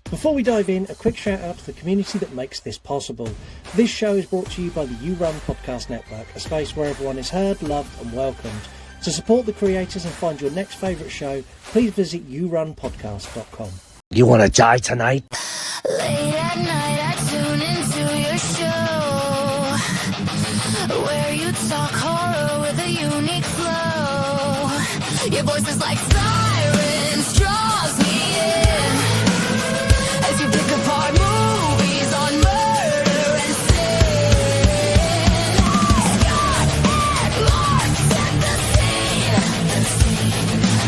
Before we dive in, a quick shout out to the community that makes this possible. This show is brought to you by the You Run Podcast Network, a space where everyone is heard, loved and welcomed. To support the creators and find your next favourite show, please visit yourunpodcast.com. You want to die tonight? Late at night, I tune into your show, where you talk horror with a unique flow. Your voice is like sirens, draws me in, as you pick apart movies on murder and sin. Scott and Mark set the scene.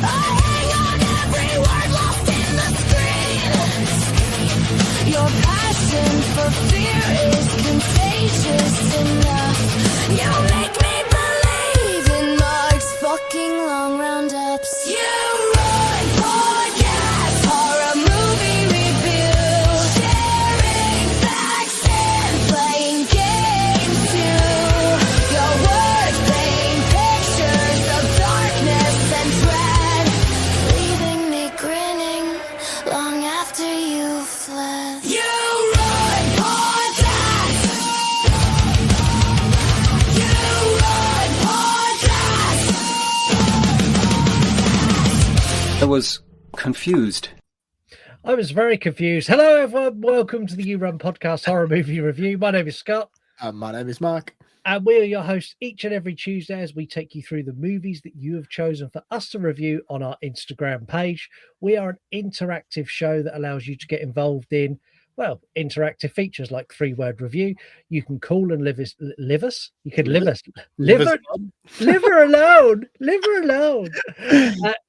I hang on every word lost in the screen. Your passion for fear is contagious enough. You make me believe in Mark's fucking long roundups. You run podcasts, horror movie review, sharing facts and playing games too. Your words paint pictures of darkness and dread, leaving me grinning long after you fled. You run podcasts. You run podcasts. I was confused. I was very confused. Hello everyone, welcome to the You Run Podcast Horror Movie Review. My name is Scott. My name is Mark. And we are your hosts each and every Tuesday as we take you through the movies that you have chosen for us to review on our Instagram page. We are an interactive show that allows you to get involved in, well, interactive features like 3-word review. You can call and live her alone.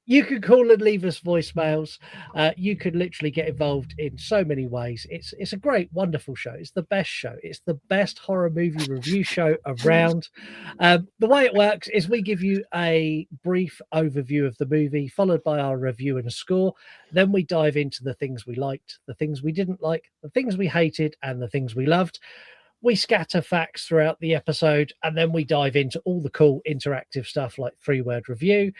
You can call and leave us voicemails. You could literally get involved in so many ways. It's a great, wonderful show. It's the best show. It's the best horror movie review show around. The way it works is we give you a brief overview of the movie, followed by our review and a score. Then we dive into the things we liked, the things we didn't like, the things we hated, and the things we loved. We scatter facts throughout the episode, and then we dive into all the cool interactive stuff like 3-word review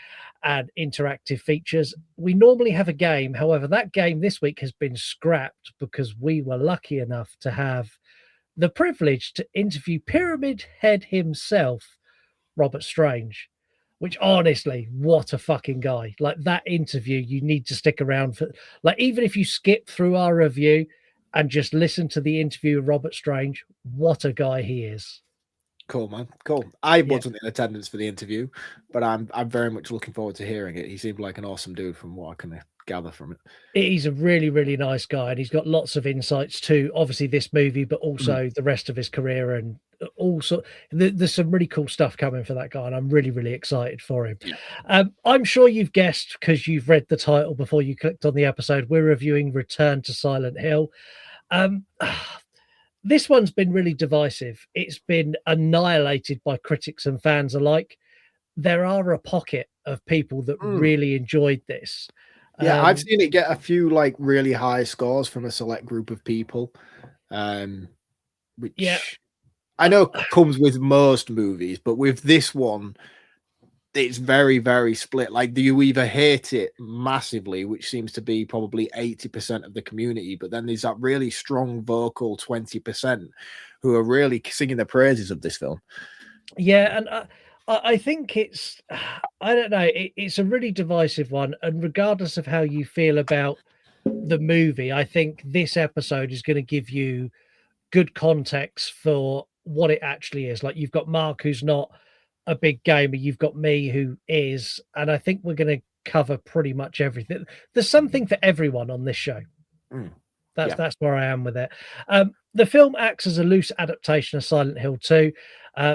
and interactive features. We normally have a game. However, that game this week has been scrapped because we were lucky enough to have the privilege to interview Pyramid Head himself, Robert Strange, which honestly, what a fucking guy. Like that interview, you need to stick around for, like, even if you skip through our review and just listen to the interview of Robert Strange, what a guy he is. Cool, man. Cool. I wasn't in attendance for the interview, but I'm very much looking forward to hearing it. He seemed like an awesome dude from what I can gather from it. He's a really, really nice guy, and he's got lots of insights to obviously this movie, but also the rest of his career, and also there's some really cool stuff coming for that guy, and I'm really, really excited for him. I'm sure you've guessed because you've read the title before you clicked on the episode. We're reviewing Return to Silent Hill. This one's been really divisive. It's been annihilated by critics and fans alike. There are a pocket of people that really enjoyed this. Yeah, I've seen it get a few like really high scores from a select group of people, which I know comes with most movies, but with this one, it's very, very split. Like, do you either hate it massively, which seems to be probably 80% of the community, but then there's that really strong vocal 20% who are really singing the praises of this film. Yeah, and I think it's, I don't know, it's a really divisive one. And regardless of how you feel about the movie, I think this episode is going to give you good context for what it actually is. Like, you've got Mark, who's not a big gamer, you've got me, who is, and I think we're going to cover pretty much everything. There's something for everyone on this show. That's where I am with it. The film acts as a loose adaptation of Silent Hill 2,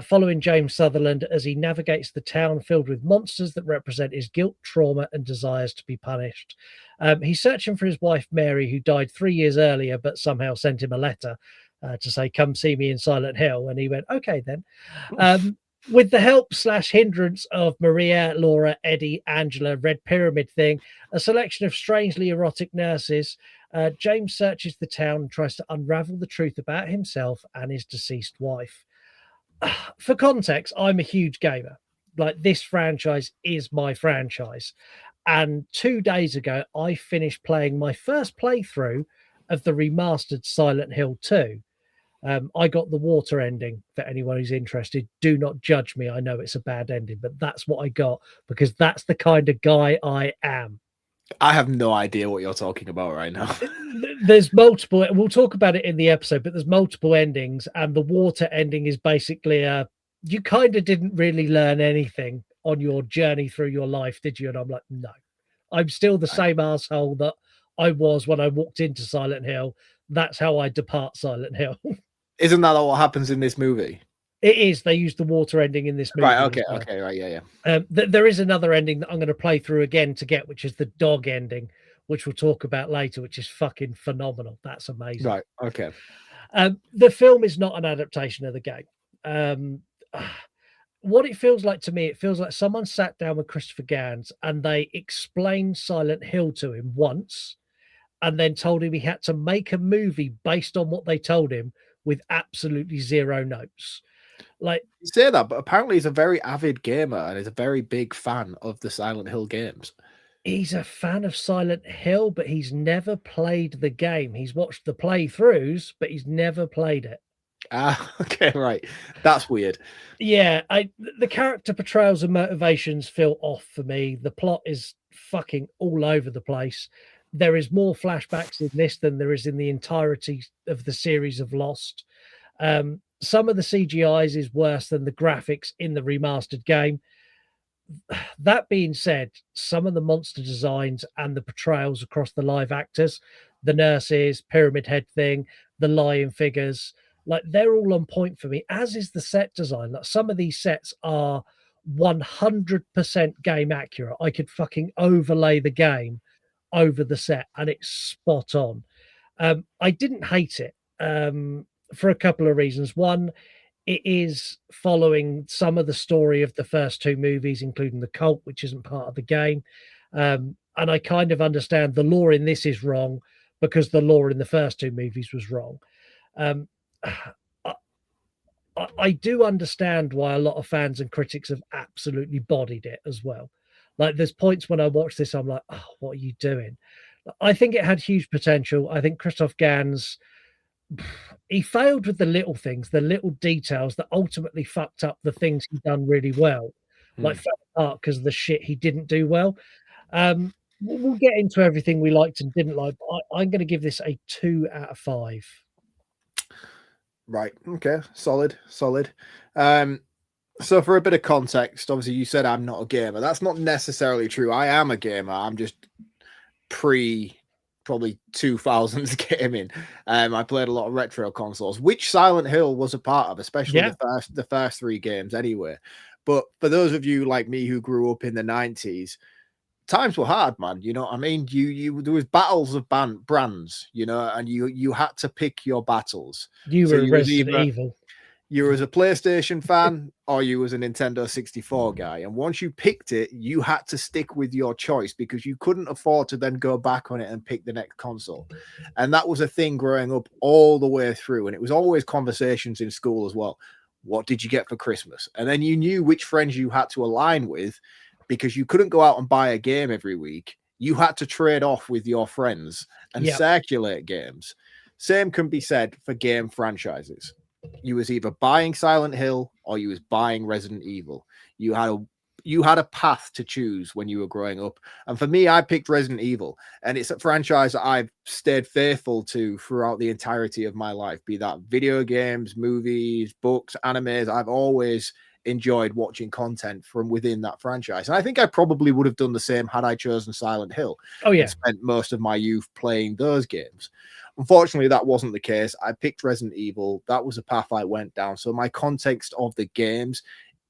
following James Sutherland as he navigates the town filled with monsters that represent his guilt, trauma, and desires to be punished. He's searching for his wife, Mary, who died 3 years earlier, but somehow sent him a letter to say, come see me in Silent Hill. And he went, okay, then. With the help / hindrance of Maria, Laura, Eddie, Angela, Red Pyramid Thing, a selection of strangely erotic nurses, James searches the town and tries to unravel the truth about himself and his deceased wife. For context, I'm a huge gamer. Like, this franchise is my franchise. And 2 days ago, I finished playing my first playthrough of the remastered Silent Hill 2. I got the water ending for anyone who's interested. Do not judge me. I know it's a bad ending, but that's what I got because that's the kind of guy I am. I have no idea what you're talking about right now. There's multiple, we'll talk about it in the episode, but there's multiple endings, and the water ending is basically you kind of didn't really learn anything on your journey through your life, did you? And I'm like, no, I'm still the same asshole that I was when I walked into Silent Hill. That's how I depart Silent Hill. Isn't that what happens in this movie? It is. They use the water ending in this movie. Right. Okay. as well. Okay. Right. Yeah. There is another ending that I'm going to play through again to get, which is the dog ending, which we'll talk about later, which is fucking phenomenal. That's amazing. Right. Okay. The film is not an adaptation of the game. What it feels like to me, it feels like someone sat down with Christopher Gans and they explained Silent Hill to him once and then told him he had to make a movie based on what they told him with absolutely zero notes. Like, you say that, but apparently he's a very avid gamer and is a very big fan of the Silent Hill games. He's a fan of Silent Hill, but he's never played the game. He's watched the playthroughs, but he's never played it. Okay, right. That's weird. Yeah, the character portrayals and motivations feel off for me. The plot is fucking all over the place. There is more flashbacks in this than there is in the entirety of the series of Lost. Some of the CGIs is worse than the graphics in the remastered game. That being said, some of the monster designs and the portrayals across the live actors, the nurses, Pyramid Head thing, the lion figures, like they're all on point for me, as is the set design. Like some of these sets are 100% game accurate. I could fucking overlay the game over the set and it's spot on. I didn't hate it for a couple of reasons. One, it is following some of the story of the first two movies, including the cult, which isn't part of the game. And I kind of understand the lore in this is wrong because the lore in the first two movies was wrong. I do understand why a lot of fans and critics have absolutely bodied it as well. Like there's points when I watch this, I'm like, oh, what are you doing? I think it had huge potential. I think Christoph Gans, he failed with the little things, the little details that ultimately fucked up the things he done really well. Like fell apart because of the shit he didn't do well. We'll get into everything we liked and didn't like. But I'm going to give this a 2 out of 5. Right. Okay. Solid. So for a bit of context, obviously you said I'm not a gamer. That's not necessarily true. I am a gamer. I'm just probably 2000s gaming. I played a lot of retro consoles, which Silent Hill was a part of, especially the first 3 games anyway. But for those of you like me who grew up in the 90s, times were hard, man. You know what I mean? There was battles of brands, you know, and you had to pick your battles. You were Resident Evil. You was a PlayStation fan or you was a Nintendo 64 guy. And once you picked it, you had to stick with your choice because you couldn't afford to then go back on it and pick the next console. And that was a thing growing up all the way through. And it was always conversations in school as well. What did you get for Christmas? And then you knew which friends you had to align with because you couldn't go out and buy a game every week. You had to trade off with your friends and circulate games. Same can be said for game franchises. You was either buying Silent Hill or you was buying Resident Evil. You had a path to choose when you were growing up. And for me, I picked Resident Evil. And it's a franchise that I've stayed faithful to throughout the entirety of my life, be that video games, movies, books, animes. I've always enjoyed watching content from within that franchise. And I think I probably would have done the same had I chosen Silent Hill. Oh, yeah. And spent most of my youth playing those games. Unfortunately, that wasn't the case. I picked Resident Evil. That was the path I went down. So my context of the games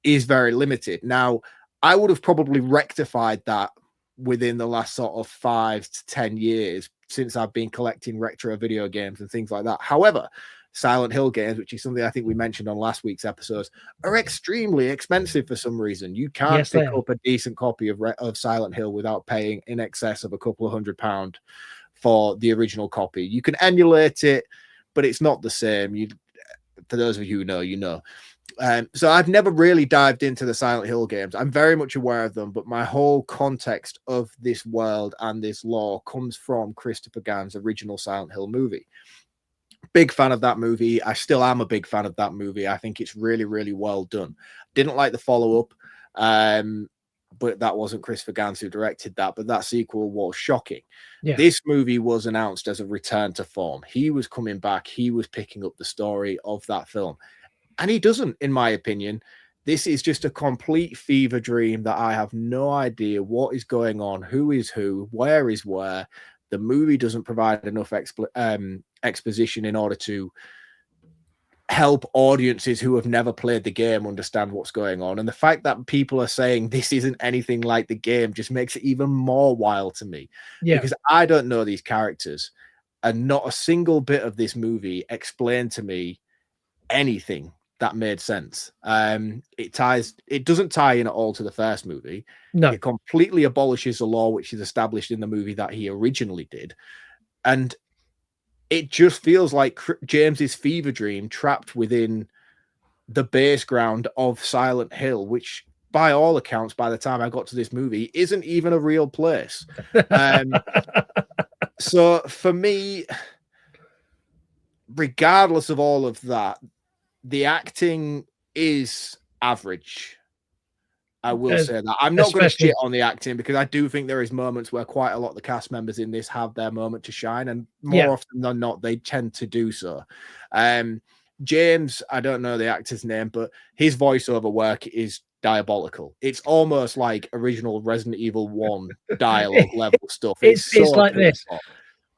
is very limited. Now, I would have probably rectified that within the last sort of 5 to 10 years since I've been collecting retro video games and things like that. However, Silent Hill games, which is something I think we mentioned on last week's episodes, are extremely expensive for some reason. You can't pick up a decent copy of Silent Hill without paying in excess of a couple of £100 for the original copy. You can emulate it, but it's not the same. For those of you who know, you know. So I've never really dived into the Silent Hill games. I'm very much aware of them, but my whole context of this world and this lore comes from Christopher Gans' original Silent Hill movie. Big fan of that movie. I still am a big fan of that movie. I think it's really, really well done. Didn't like the follow-up, but that wasn't Christopher Gans who directed that, but that sequel was shocking. Yeah. This movie was announced as a return to form. He was coming back. He was picking up the story of that film. And he doesn't, in my opinion. This is just a complete fever dream that I have no idea what is going on, who is who, where is where. The movie doesn't provide enough exposition in order to help audiences who have never played the game understand what's going on. And the fact that people are saying this isn't anything like the game just makes it even more wild to me. Yeah. Because I don't know these characters, and not a single bit of this movie explained to me anything that made sense. It doesn't tie in at all to the first movie. No. It completely abolishes the law which is established in the movie that he originally did. And it just feels like James's fever dream trapped within the base ground of Silent Hill, which by all accounts, by the time I got to this movie, isn't even a real place. So for me, regardless of all of that, the acting is average. I will say that. I'm not going to shit on the acting because I do think there is moments where quite a lot of the cast members in this have their moment to shine, and more often than not, they tend to do so. James, I don't know the actor's name, but his voiceover work is diabolical. It's almost like original Resident Evil 1 dialogue level stuff. It's so like this. off.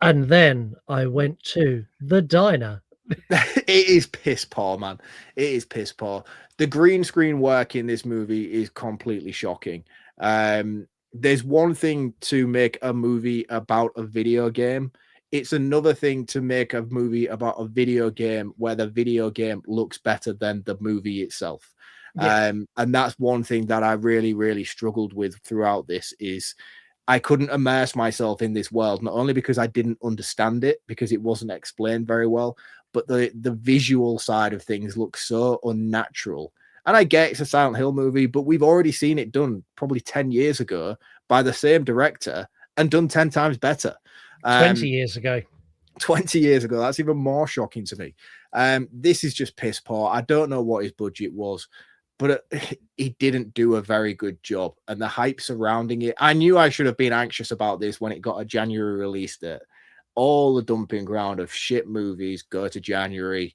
And then I went to the diner. It is piss poor, man. It is piss poor. The green screen work in this movie is completely shocking. There's one thing to make a movie about a video game. It's another thing to make a movie about a video game where the video game looks better than the movie itself. Yeah. And that's one thing that I really, really struggled with throughout this is I couldn't immerse myself in this world, not only because I didn't understand it, because it wasn't explained very well, but the visual side of things looks so unnatural. And I get it's a Silent Hill movie, but we've already seen it done probably 10 years ago by the same director and done 10 times better. 20 years ago. 20 years ago. That's even more shocking to me. This is just piss poor. I don't know what his budget was, but he didn't do a very good job. And the hype surrounding it, I knew I should have been anxious about this when it got a January release date. All the dumping ground of shit movies go to January,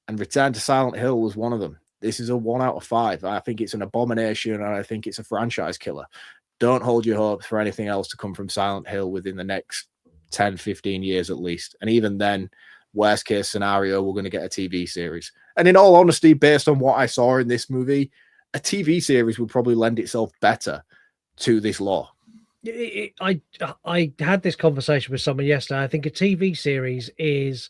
and Return to Silent Hill was one of them. This is a 1 out of 5. I think it's an abomination, and I think it's a franchise killer. Don't hold your hopes for anything else to come from Silent Hill within the next 10, 15 years at least. And even then, worst case scenario, we're going to get a TV series. And in all honesty, based on what I saw in this movie, a TV series would probably lend itself better to this lore. I had this conversation with someone yesterday. I think a TV series is,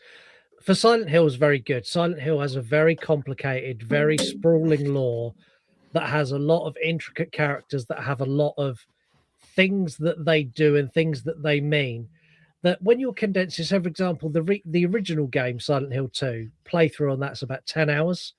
for Silent Hill, is very good. Silent Hill has a very complicated, very sprawling lore that has a lot of intricate characters that have a lot of things that they do and things that they mean. That when you're condensing, so for example, the original game, Silent Hill 2, playthrough on that's about 10 hours.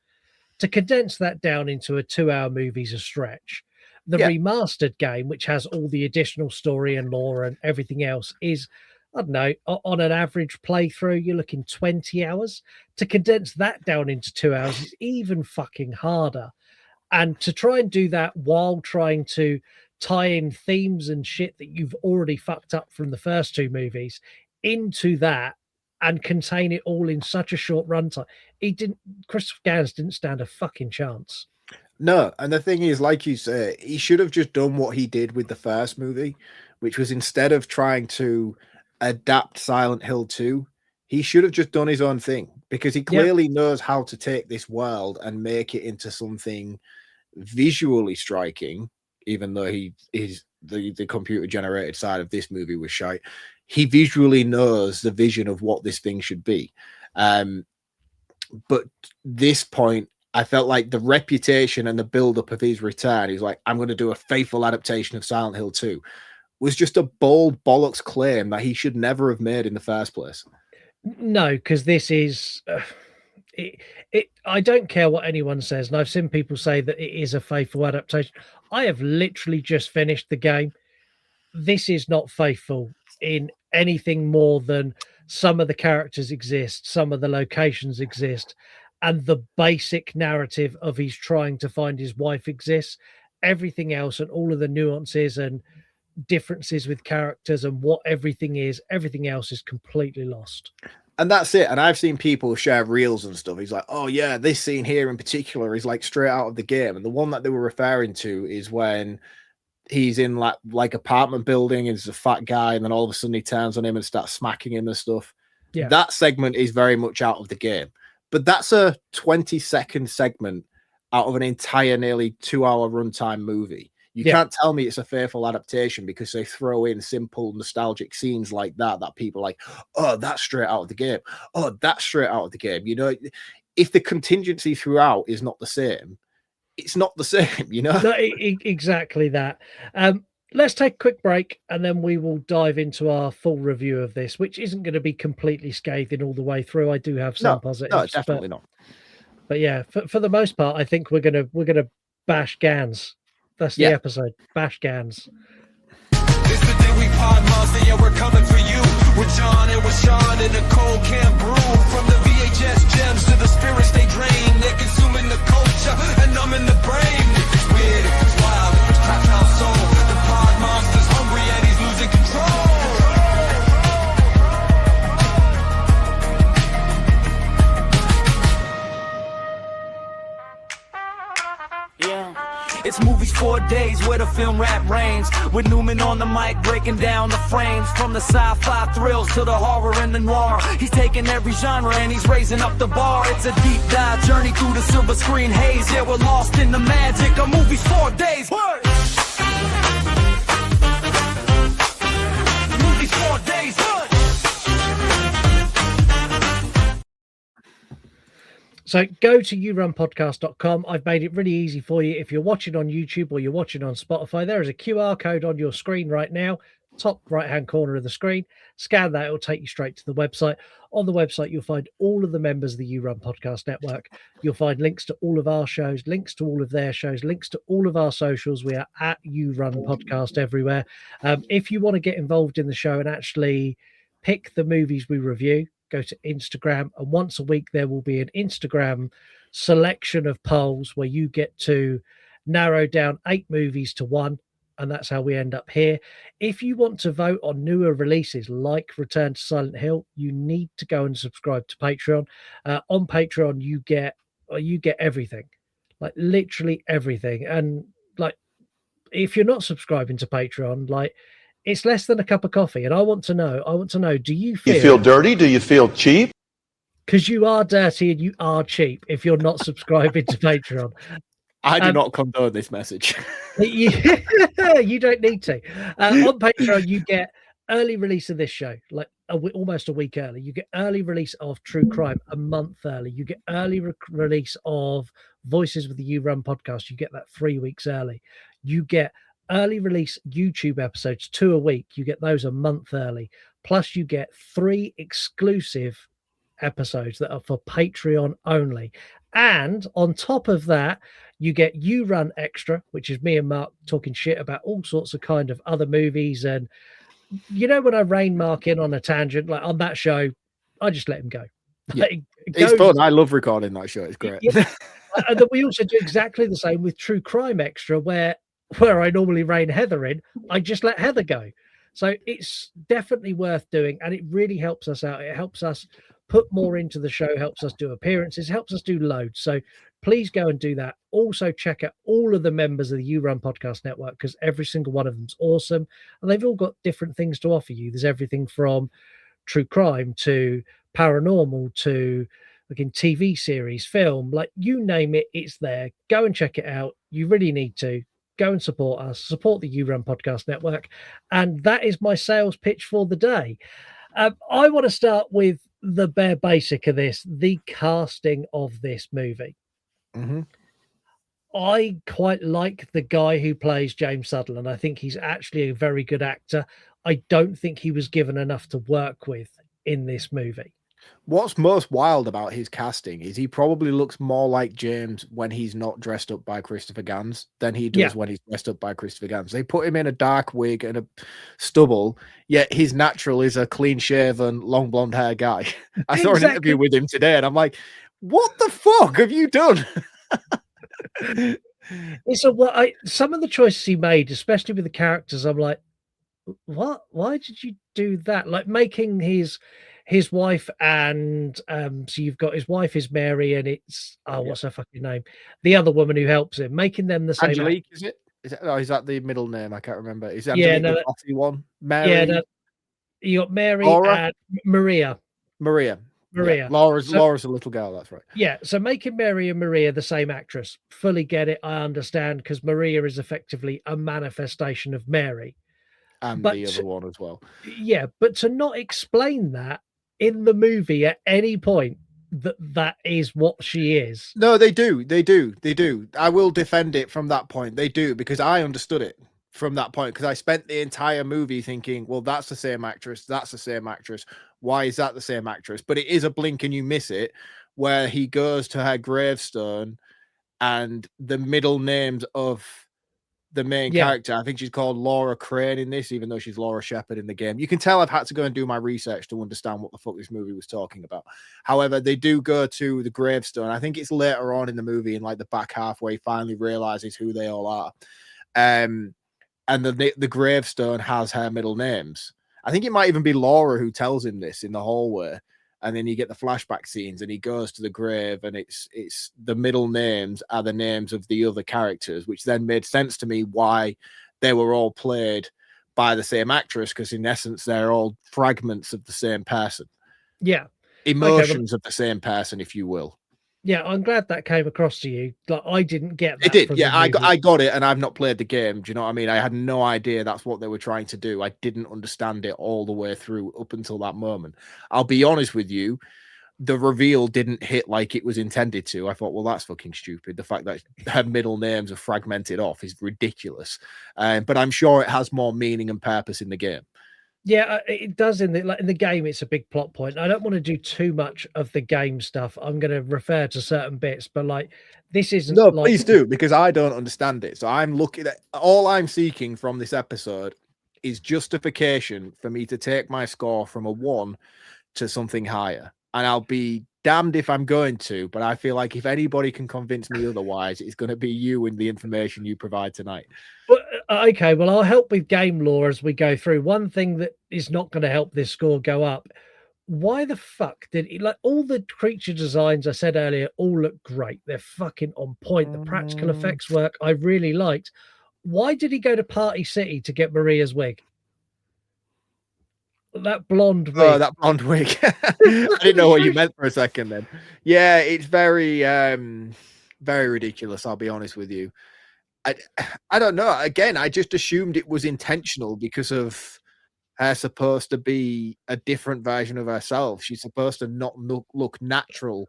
To condense that down into a 2-hour movie is a stretch. The remastered game, which has all the additional story and lore and everything else, is, I don't know, on an average playthrough, you're looking 20 hours. To condense that down into 2 hours is even fucking harder. And to try and do that while trying to tie in themes and shit that you've already fucked up from the first two movies into that and contain it all in such a short runtime, Christopher Gans didn't stand a fucking chance. No, and the thing is, like you say, he should have just done what he did with the first movie, which was instead of trying to adapt Silent Hill 2, he should have just done his own thing, because he clearly knows how to take this world and make it into something visually striking, even though the computer generated side of this movie was shite. He visually knows the vision of what this thing should be. But this point, I felt like the reputation and the build-up of his return, he's like, I'm going to do a faithful adaptation of Silent Hill 2, was just a bold bollocks claim that he should never have made in the first place. No, because this is... I don't care what anyone says, and I've seen people say that it is a faithful adaptation. I have literally just finished the game. This is not faithful in anything more than some of the characters exist, some of the locations exist, and the basic narrative of he's trying to find his wife exists. Everything else and all of the nuances and differences with characters and what everything else is completely lost. And that's it. And I've seen people share reels and stuff. He's like, oh yeah, this scene here in particular is like straight out of the game. And the one that they were referring to is when he's in like apartment building and he's a fat guy, and then all of a sudden he turns on him and starts smacking him and stuff. Yeah. That segment is very much out of the game. But that's a 20-second segment out of an entire nearly 2-hour runtime movie. You can't tell me it's a faithful adaptation because they throw in simple nostalgic scenes like that people are like, oh, that's straight out of the game. Oh, that's straight out of the game. You know, if the contingency throughout is not the same, it's not the same, you know? No, exactly that. Let's take a quick break and then we will dive into our full review of this, which isn't going to be completely scathing all the way through. I do have some positives. No, definitely not. But yeah, for the most part, I think we're gonna bash Gans. That's the episode. Bash Gans. It's the day we pod monster, yeah, we're coming for you. With John and with Sean and Nicole can't brew. From the VHS gems to the spirits they drain. They're consuming the culture and numbing the brain. If it's weird, if it's wild, if it's trapped our soul. The pod monster's hungry and he's losing control. It's movies 4 days where the film rap reigns. With Newman on the mic breaking down the frames. From the sci-fi thrills to the horror and the noir. He's taking every genre and he's raising up the bar. It's a deep dive journey through the silver screen haze. Yeah, we're lost in the magic of movies 4 days. Word. Movies 4 days. Word. So go to yourunpodcast.com. I've made it really easy for you. If you're watching on YouTube or you're watching on Spotify, there is a QR code on your screen right now, top right-hand corner of the screen. Scan that, it'll take you straight to the website. On the website, you'll find all of the members of the You Run Podcast Network. You'll find links to all of our shows, links to all of their shows, links to all of our socials. We are at You Run Podcast everywhere. If you want to get involved in the show and actually pick the movies we review, go to Instagram, and once a week there will be an Instagram selection of polls where you get to narrow down 8 movies to 1, and that's how we end up here. If you want to vote on newer releases like Return to Silent Hill, you need to go and subscribe to Patreon. On Patreon you get everything, like literally everything. And like, if you're not subscribing to Patreon, like, it's less than a cup of coffee. And I want to know, do you feel dirty? Do you feel cheap? Because you are dirty and you are cheap if you're not subscribing to Patreon. I do not condone this message. You don't need to. On Patreon, you get early release of this show, like almost a week early. You get early release of True Crime a month early. You get early release of Voices with the You Run podcast. You get that 3 weeks early. You get early release YouTube episodes, 2 a week. You get those a month early. Plus, you get 3 exclusive episodes that are for Patreon only. And on top of that, you get You Run Extra, which is me and Mark talking shit about all sorts of kind of other movies. And you know, when I rein Mark in on a tangent, like on that show, I just let him go. Yeah. It's fun. I love recording that show. It's great. Yeah. And then we also do exactly the same with True Crime Extra, where I normally rein Heather in, I just let Heather go. So it's definitely worth doing, and it really helps us out. It helps us put more into the show, helps us do appearances, helps us do loads. So please go and do that. Also check out all of the members of the You Run Podcast Network, because every single one of them's awesome, and they've all got different things to offer you. There's everything from true crime to paranormal to in TV series, film, like you name it, it's there. Go and check it out. You really need to. Go and support us, support the You Run Podcast Network. And that is my sales pitch for the day. I want to start with the bare basic of this, the casting of this movie. Mm-hmm. I quite like the guy who plays James Sutherland. I think he's actually a very good actor. I don't think he was given enough to work with in this movie. What's most wild about his casting is he probably looks more like James when he's not dressed up by Christopher Gans than he Yeah. does when he's dressed up by Christopher Gans. They put him in a dark wig and a stubble, yet his natural is a clean shaven, long blonde hair guy. I saw an Exactly. interview with him today and I'm like, what the fuck have you done? It's a what I some of the choices he made, especially with the characters, I'm like, what? Why did you do that? Like making his wife and so you've got his wife is Mary and it's what's her fucking name? The other woman who helps him, making them the same. Angelique, is it? Is that the middle name? I can't remember. Is Yeah, Angelique no, the bossy one? yeah, Mary, no, you got Mary Laura? and Maria. Maria. Maria. Yeah. Laura's So- a little girl. That's right. Yeah, so making Mary and Maria the same actress, fully get it. I understand because Maria is effectively a manifestation of Mary. And But- the other one as well. Yeah, but to not explain that in the movie at any point that is what she is. No, they do. They do. They do. I will defend it from that point. They do because I understood it from that point because I spent the entire movie thinking, well, that's the same actress. That's the same actress. Why is that the same actress? But it is a blink and you miss it where he goes to her gravestone and the middle names of the main Yeah. character. I think she's called Laura Crane in this, even though she's Laura Shepherd in the game. You can tell I've had to go and do my research to understand what the fuck this movie was talking about. However, they do go to the gravestone. I think it's later on in the movie, in like the back half, where he finally realizes who they all are. And the gravestone has her middle names. I think it might even be Laura who tells him this in the hallway. And then you get the flashback scenes, and he goes to the grave, and it's the middle names are the names of the other characters, which then made sense to me why they were all played by the same actress, because in essence they're all fragments of the same person, Yeah. emotions of the same person, if you will. Yeah, I'm glad that came across to you. Like I didn't get that. It did, from yeah. the I movie. got it, and I've not played the game. Do you know what I mean? I had no idea that's what they were trying to do. I didn't understand it all the way through up until that moment. I'll be honest with you, the reveal didn't hit like it was intended to. I thought, well, that's fucking stupid. The fact that her middle names are fragmented off is ridiculous. But I'm sure it has more meaning and purpose in the game. Yeah, it does in the game. It's a big plot point. I don't want to do too much of the game stuff. I'm going to refer to certain bits, but like this isn't. No, like, please do, because I don't understand it. So I'm looking at all I'm seeking from this episode is justification for me to take my score from a 1 to something higher. And I'll be damned if I'm going to, but I feel like if anybody can convince me otherwise, it's going to be you and the information you provide tonight. Well, okay, well, I'll help with game lore as we go through. One thing that is not going to help this score go up. Why the fuck did it, like all the creature designs I said earlier all look great? They're fucking on point. The practical effects work I really liked. Why did he go to Party City to get Maria's wig? That blonde wig. Oh, that blonde wig. I didn't know what you meant for a second then. Yeah, it's very very ridiculous, I'll be honest with you. I don't know. Again, I just assumed it was intentional because of her supposed to be a different version of herself. She's supposed to not look natural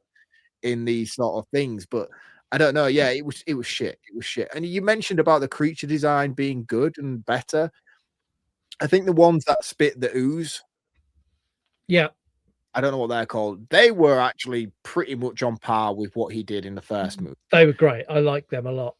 in these sort of things, but I don't know. Yeah, it was shit. It was shit. And you mentioned about the creature design being good and better. I think the ones that spit the ooze, Yeah, I don't know what they're called. They were actually pretty much on par with what he did in the first movie. they were great. I like them a lot.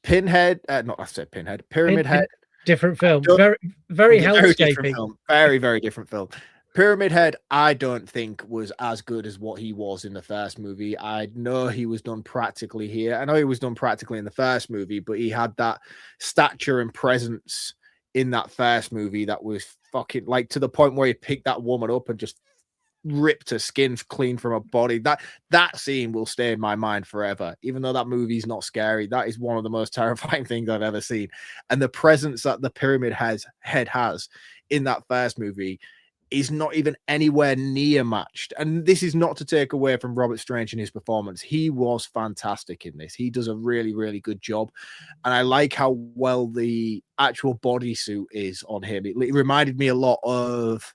Pinhead, not I said Pinhead, Pyramid Head. Different film. don't- Very, very Very different hellscaping. film. Very, very different film. Pyramid Head, I don't think was as good as what he was in the first movie. I know he was done practically here. I know he was done practically in the first movie, but he had that stature and presence in that first movie that was fucking like to the point where he picked that woman up and just ripped her skin clean from her body. That scene will stay in my mind forever. Even though that movie's not scary, that is one of the most terrifying things I've ever seen. And the presence that the Pyramid Head has in that first movie is not even anywhere near matched. And this is not to take away from Robert Strange and his performance. He was fantastic in this. He does a really, really good job. And I like how well the actual bodysuit is on him. It reminded me a lot of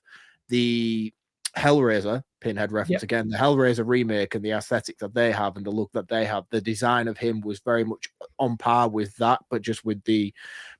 the Hellraiser, Pinhead reference again, the Hellraiser remake and the aesthetic that they have and the look that they have. The design of him was very much on par with that, but just with the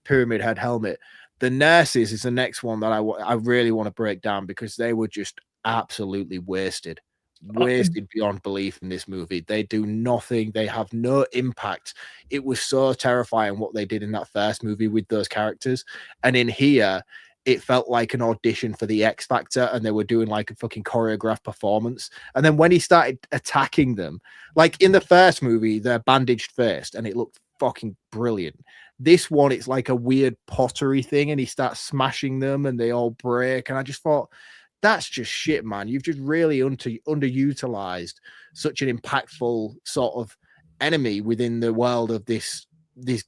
Pyramid Head helmet. The nurses is the next one that I really want to break down because they were just absolutely wasted. wasted beyond belief in this movie. They do nothing. They have no impact. It was so terrifying what they did in that first movie with those characters. And in here, it felt like an audition for the X Factor, and they were doing like a fucking choreographed performance. And then when he started attacking them, like in the first movie, they're bandaged first, and it looked fucking brilliant. This one, it's like a weird pottery thing, and he starts smashing them, and they all break. And I just thought, that's just shit, man. You've just really underutilized such an impactful sort of enemy within the world of this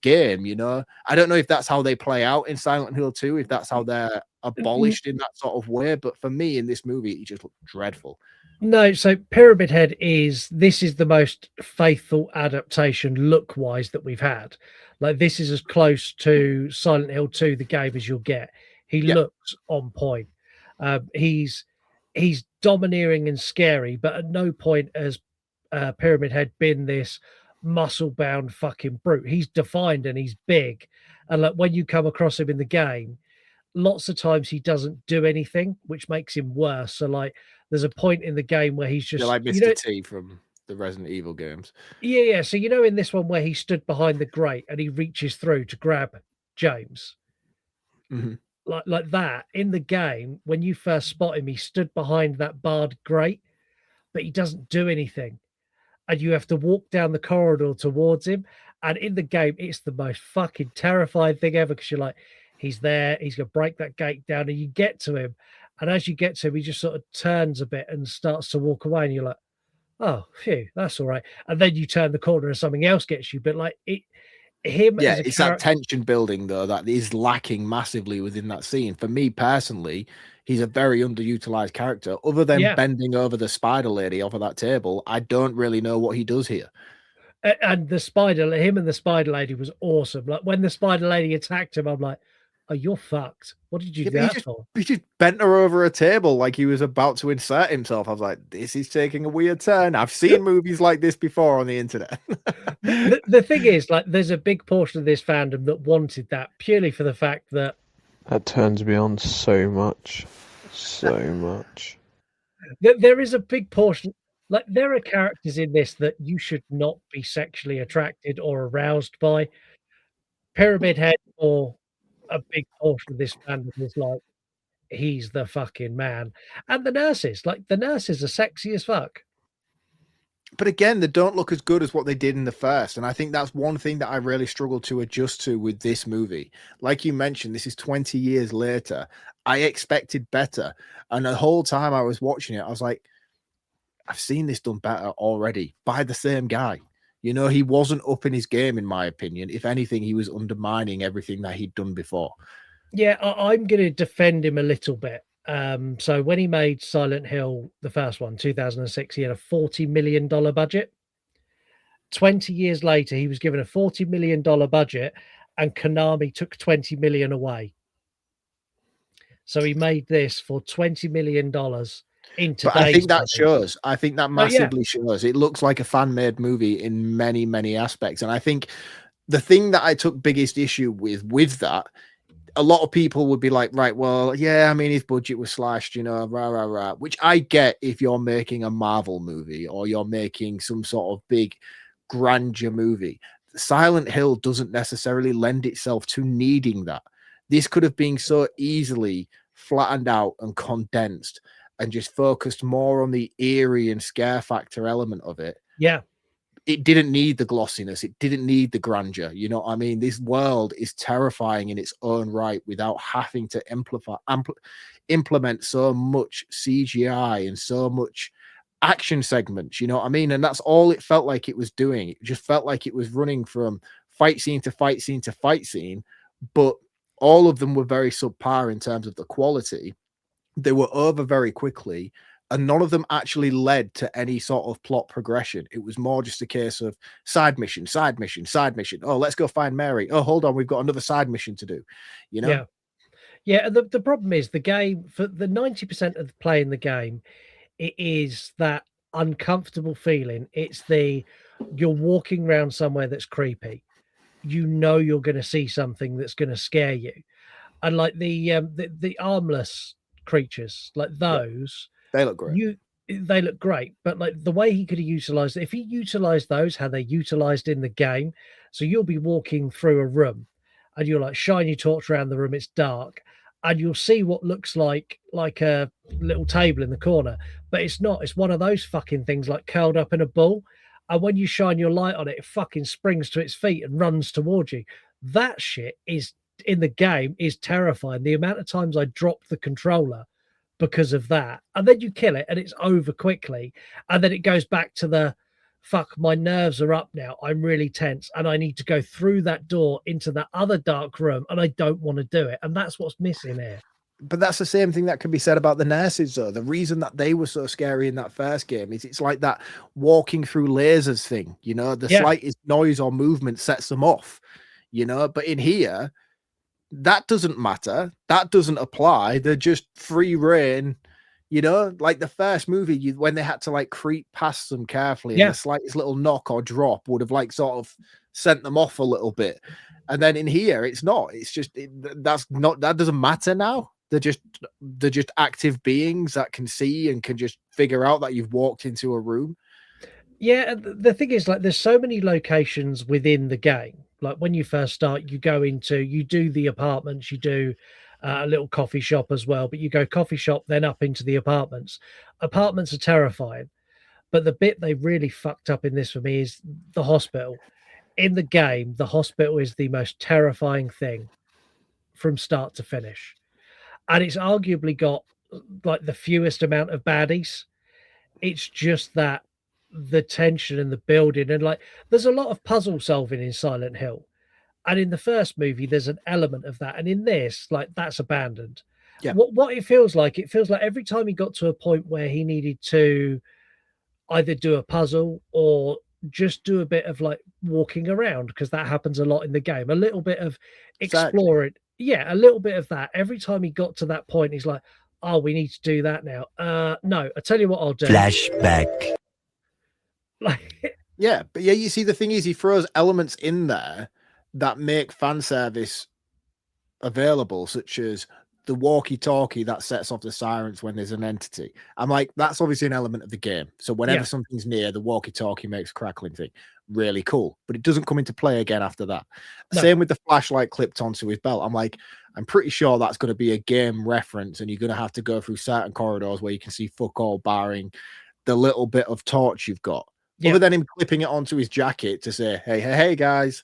game. You know, I don't know if that's how they play out in Silent Hill 2, if that's how they're abolished in that sort of way. But for me, in this movie, it just looked dreadful. No, so Pyramid Head is the most faithful adaptation look wise that we've had. Like, this is as close to Silent Hill 2, the game, as you'll get. He looks on point. He's domineering and scary, but at no point has Pyramid Head been this muscle bound fucking brute. He's defined and he's big. And like, when you come across him in the game, lots of times he doesn't do anything, which makes him worse. So like, there's a point in the game where he's just like Mr. T from the Resident Evil games. Yeah. So in this one where he stood behind the grate and he reaches through to grab James, like that in the game, when you first spot him, he stood behind that barred grate, but he doesn't do anything, and you have to walk down the corridor towards him. And in the game, it's the most fucking terrifying thing ever, because you're like, he's there, he's gonna break that gate down, and you get to him. And as you get to him, he just sort of turns a bit and starts to walk away. And you're like, oh, phew, that's all right. And then you turn the corner and something else gets you. But like it's that tension building, though, that is lacking massively within that scene. For me personally, he's a very underutilized character. Other than bending over the spider lady off of that table, I don't really know what he does here. And him and the spider lady was awesome. Like, when the spider lady attacked him, I'm like, oh, you're fucked. What did you do that for? He just bent her over a table like he was about to insert himself. I was like, this is taking a weird turn. I've seen movies like this before on the internet. The thing is, like, there's a big portion of this fandom that wanted that purely for the fact that turns me on so much. There is a big portion. Like, there are characters in this that you should not be sexually attracted or aroused by. Pyramid Head, or a big portion of this fandom, is like, he's the fucking man. And the nurses are sexy as fuck. But again, they don't look as good as what they did in the first. And I think that's one thing that I really struggled to adjust to with this movie. Like you mentioned, this is 20 years later. I expected better. And the whole time I was watching it, I was like, I've seen this done better already by the same guy. You know, he wasn't up in his game, in my opinion. If anything, he was undermining everything that he'd done before. Yeah, I'm going to defend him a little bit. So when he made Silent Hill, the first one, 2006, he had a $40 million budget. 20 years later, he was given a $40 million budget, and Konami took 20 million away. So he made this for $20 million. But I think that shows. I think that massively shows. It looks like a fan-made movie in many, many aspects. And I think the thing that I took biggest issue with that, a lot of people would be like, right, well, yeah, I mean, his budget was slashed, you know, which I get if you're making a Marvel movie or you're making some sort of big grandeur movie. Silent Hill doesn't necessarily lend itself to needing that. This could have been so easily flattened out and condensed and just focused more on the eerie and scare factor element of it. Yeah. It didn't need the glossiness. It didn't need the grandeur. You know what I mean? This world is terrifying in its own right without having to implement so much CGI and so much action segments. You know what I mean? And that's all it felt like it was doing. It just felt like it was running from fight scene to fight scene to fight scene, but all of them were very subpar in terms of the quality. They were over very quickly, and none of them actually led to any sort of plot progression. It was more just a case of side mission. Oh, let's go find Mary. Oh, hold on, we've got another side mission to do. You know? Yeah. The problem is the game, for the 90% of the play in the game, it is that uncomfortable feeling. It's you're walking around somewhere that's creepy. You know you're going to see something that's going to scare you, and like the armless creatures, like those, they look great. they look great, but like the way he could have utilized, if he utilized those how they utilized in the game, so you'll be walking through a room and you're like shine your torch around the room, it's dark, and you'll see what looks like a little table in the corner, but it's not. It's one of those fucking things like curled up in a ball, and when you shine your light on it, it fucking springs to its feet and runs towards you. That shit is in the game is terrifying. The amount of times I dropped the controller because of that, and then you kill it and it's over quickly, and then it goes back to the fuck, my nerves are up now, I'm really tense and I need to go through that door into that other dark room and I don't want to do it, and that's what's missing here. But that's the same thing that can be said about the nurses, though. The reason that they were so scary in that first game is it's like that walking through lasers thing, you know, the slightest noise or movement sets them off, you know. But in here, that doesn't matter. That doesn't apply. They're just free reign, you know, like the first movie, when they had to like creep past them carefully, and the slightest little knock or drop would have like sort of sent them off a little bit. And then in here, it's not. It's just that doesn't matter now. They're just active beings that can see and can just figure out that you've walked into a room. Yeah, the thing is, like, there's so many locations within the game. Like when you first start, you do the apartments, you do a little coffee shop as well, but you go coffee shop, then up into the apartments. Apartments are terrifying, but the bit they really fucked up in this for me is the hospital. In the game, the hospital is the most terrifying thing from start to finish. And it's arguably got like the fewest amount of baddies. It's just that the tension and the building, and like there's a lot of puzzle solving in Silent Hill. And in the first movie, there's an element of that. And in this, like, that's abandoned. Yeah. What it feels like every time he got to a point where he needed to either do a puzzle or just do a bit of like walking around, because that happens a lot in the game, a little bit of exploring. Yeah, a little bit of that. Every time he got to that point, he's like, oh, we need to do that now. No, I tell you what I'll do. Flashback. Like, yeah, but yeah, you see, the thing is, he throws elements in there that make fan service available, such as the walkie-talkie that sets off the sirens when there's an entity. I'm like, that's obviously an element of the game. So whenever something's near, the walkie-talkie makes a crackling thing. Really cool. But it doesn't come into play again after that. No. Same with the flashlight clipped onto his belt. I'm like, I'm pretty sure that's going to be a game reference, and you're going to have to go through certain corridors where you can see fuck all, barring the little bit of torch you've got. Yeah. Other than him clipping it onto his jacket to say, hey, guys,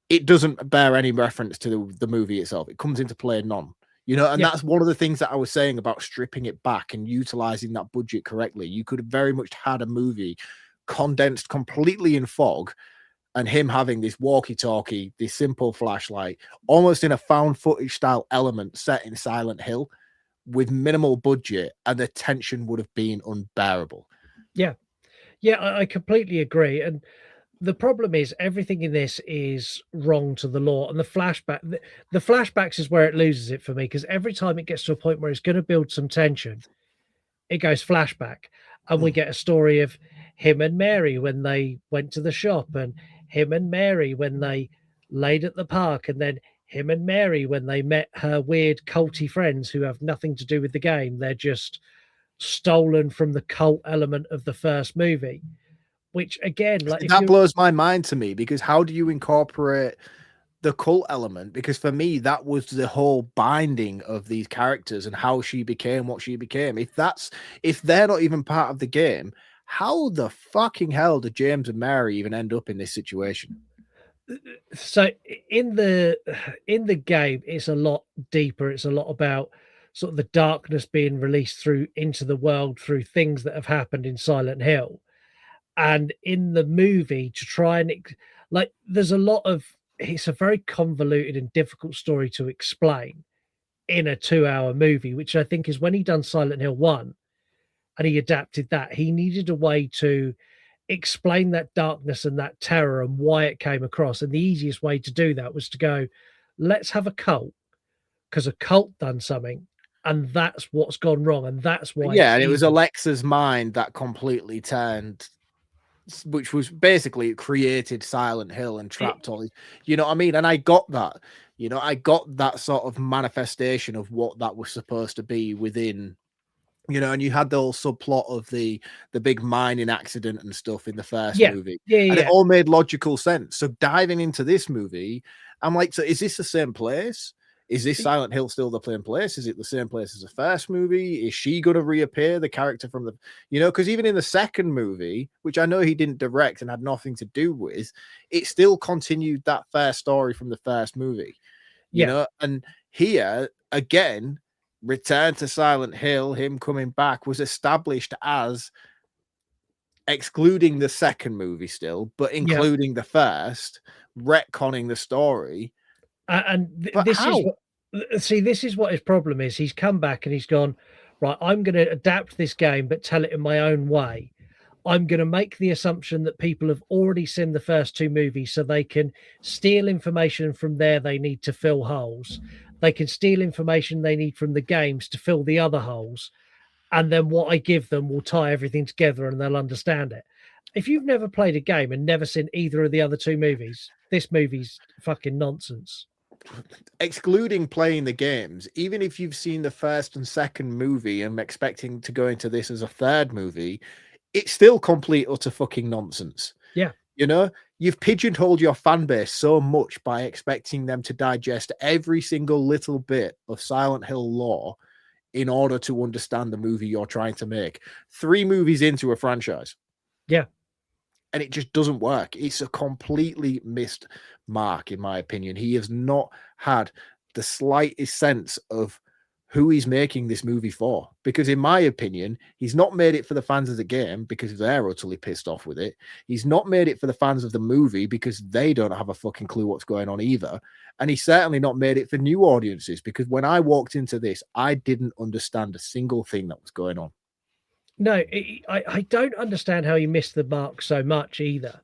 it doesn't bear any reference to the movie itself. It comes into play none. You know, and that's one of the things that I was saying about stripping it back and utilizing that budget correctly. You could have very much had a movie condensed completely in fog, and him having this walkie-talkie, this simple flashlight, almost in a found footage style element set in Silent Hill with minimal budget, and the tension would have been unbearable. Yeah. I completely agree. And the problem is everything in this is wrong to the law, and the flashbacks is where it loses it for me, because every time it gets to a point where it's going to build some tension, it goes flashback, and we get a story of him and Mary when they went to the shop, and him and Mary when they laid at the park, and then him and Mary when they met her weird culty friends who have nothing to do with the game. They're just stolen from the cult element of the first movie. Which again, like, that blows my mind to me, because how do you incorporate the cult element? Because for me, that was the whole binding of these characters and how she became what she became. If they're not even part of the game, how the fucking hell did James and Mary even end up in this situation? So in the game, it's a lot deeper. It's a lot about sort of the darkness being released into the world through things that have happened in Silent Hill. And in the movie, to try and there's a lot of, it's a very convoluted and difficult story to explain in a 2-hour movie, which I think is when he done Silent Hill 1 and he adapted that, he needed a way to explain that darkness and that terror and why it came across. And the easiest way to do that was to go, let's have a cult, because a cult done something, and that's what's gone wrong, and that's why. Yeah, and it was Alexa's mind that completely turned, which was basically created Silent Hill and trapped all these, you know what I mean? And I got that, I got that sort of manifestation of what that was supposed to be within You know, and you had the whole subplot of the big mining accident and stuff in the first Yeah. movie. Yeah, And it yeah. all made logical sense. So diving into this movie, I'm like, so is this the same place? Is this Silent Hill still the same place? Is it the same place as the first movie? Is she going to reappear, the character from the, you know, because even in the second movie, which I know he didn't direct and had nothing to do with, it still continued that first story from the first movie, you Yeah. know, and here again, Return to Silent Hill, him coming back, was established as excluding the second movie still, but including the first, retconning the story. But This how? is what, see, this is what his problem is. He's come back and he's gone, right, I'm going to adapt this game, but tell it in my own way. I'm going to make the assumption that people have already seen the first two movies, so they can steal information from there they need to fill holes. They can steal information they need from the games to fill the other holes. And then what I give them will tie everything together and they'll understand it. If you've never played a game and never seen either of the other two movies, this movie's fucking nonsense. Excluding playing the games, even if you've seen the first and second movie and expecting to go into this as a third movie, it's still complete utter fucking nonsense. Yeah. You know, you've pigeonholed your fan base so much by expecting them to digest every single little bit of Silent Hill lore in order to understand the movie you're trying to make. 3 movies into a franchise. Yeah. And it just doesn't work. It's a completely missed mark, in my opinion. He has not had the slightest sense of who he's making this movie for. Because in my opinion, he's not made it for the fans of the game because they're utterly pissed off with it. He's not made it for the fans of the movie because they don't have a fucking clue what's going on either. And he's certainly not made it for new audiences because when I walked into this, I didn't understand a single thing that was going on. No, I don't understand how he missed the mark so much either.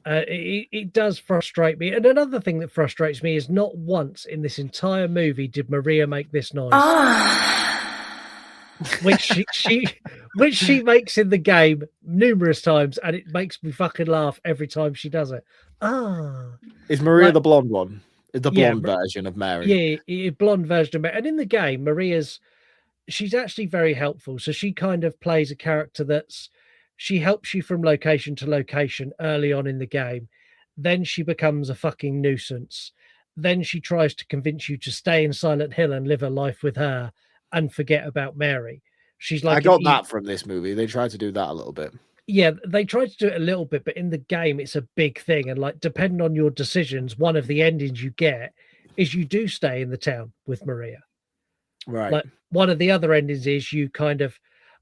It does frustrate me. And another thing that frustrates me is not once in this entire movie did Maria make this noise. Which she makes in the game numerous times, and it makes me fucking laugh every time she does it. Is Maria Like- the blonde one? The Yeah, blonde version of Mary? Yeah, blonde version of Mary. And in the game, she's actually very helpful. So she kind of plays a character she helps you from location to location early on in the game. Then she becomes a fucking nuisance. Then she tries to convince you to stay in Silent Hill and live a life with her and forget about Mary. She's like, I got that from this movie. They tried to do that a little bit. Yeah, they tried to do it a little bit, but in the game, it's a big thing. And like, depending on your decisions, one of the endings you get is you do stay in the town with Maria. Right. Like, one of the other endings is you kind of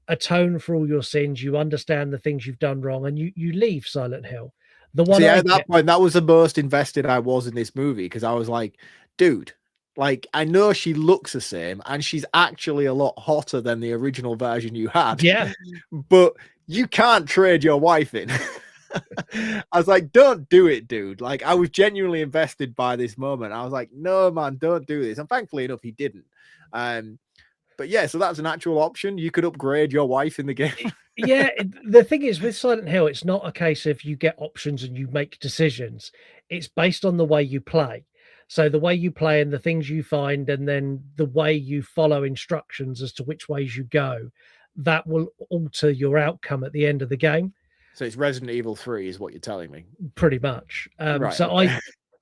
atone for all your sins, you understand the things you've done wrong, and you leave Silent Hill. The one See, I at that get- point, that was the most invested I was in this movie because I was like, dude, like, I know she looks the same and she's actually a lot hotter than the original version you had. Yeah. But you can't trade your wife in. I was like, don't do it, dude. Like, I was genuinely invested by this moment. I was like, no, man, don't do this. And thankfully enough, he didn't. But yeah, so that's an actual option. You could upgrade your wife in the game. Yeah, the thing is with Silent Hill, it's not a case of you get options and you make decisions. It's based on the way you play. So the way you play and the things you find, and then the way you follow instructions as to which ways you go, that will alter your outcome at the end of the game. So it's Resident Evil 3 is what you're telling me. Pretty much. Right, So okay.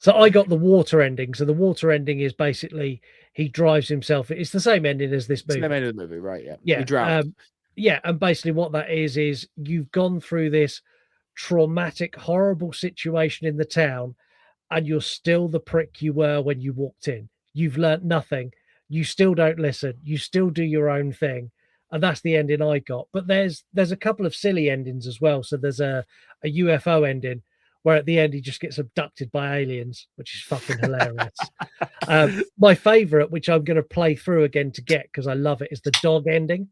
I got the water ending. So the water ending is basically he drives himself. It's the same ending as this It's movie. the end of the movie, right? Yeah. Yeah. He drowned. Yeah. And basically what that is you've gone through this traumatic, horrible situation in the town, and you're still the prick you were when you walked in. You've learnt nothing. You still don't listen. You still do your own thing. And that's the ending I got. But there's a couple of silly endings as well. So there's a UFO ending where at the end he just gets abducted by aliens, which is fucking hilarious. My favorite, which I'm going to play through again to get because I love it, is the dog ending.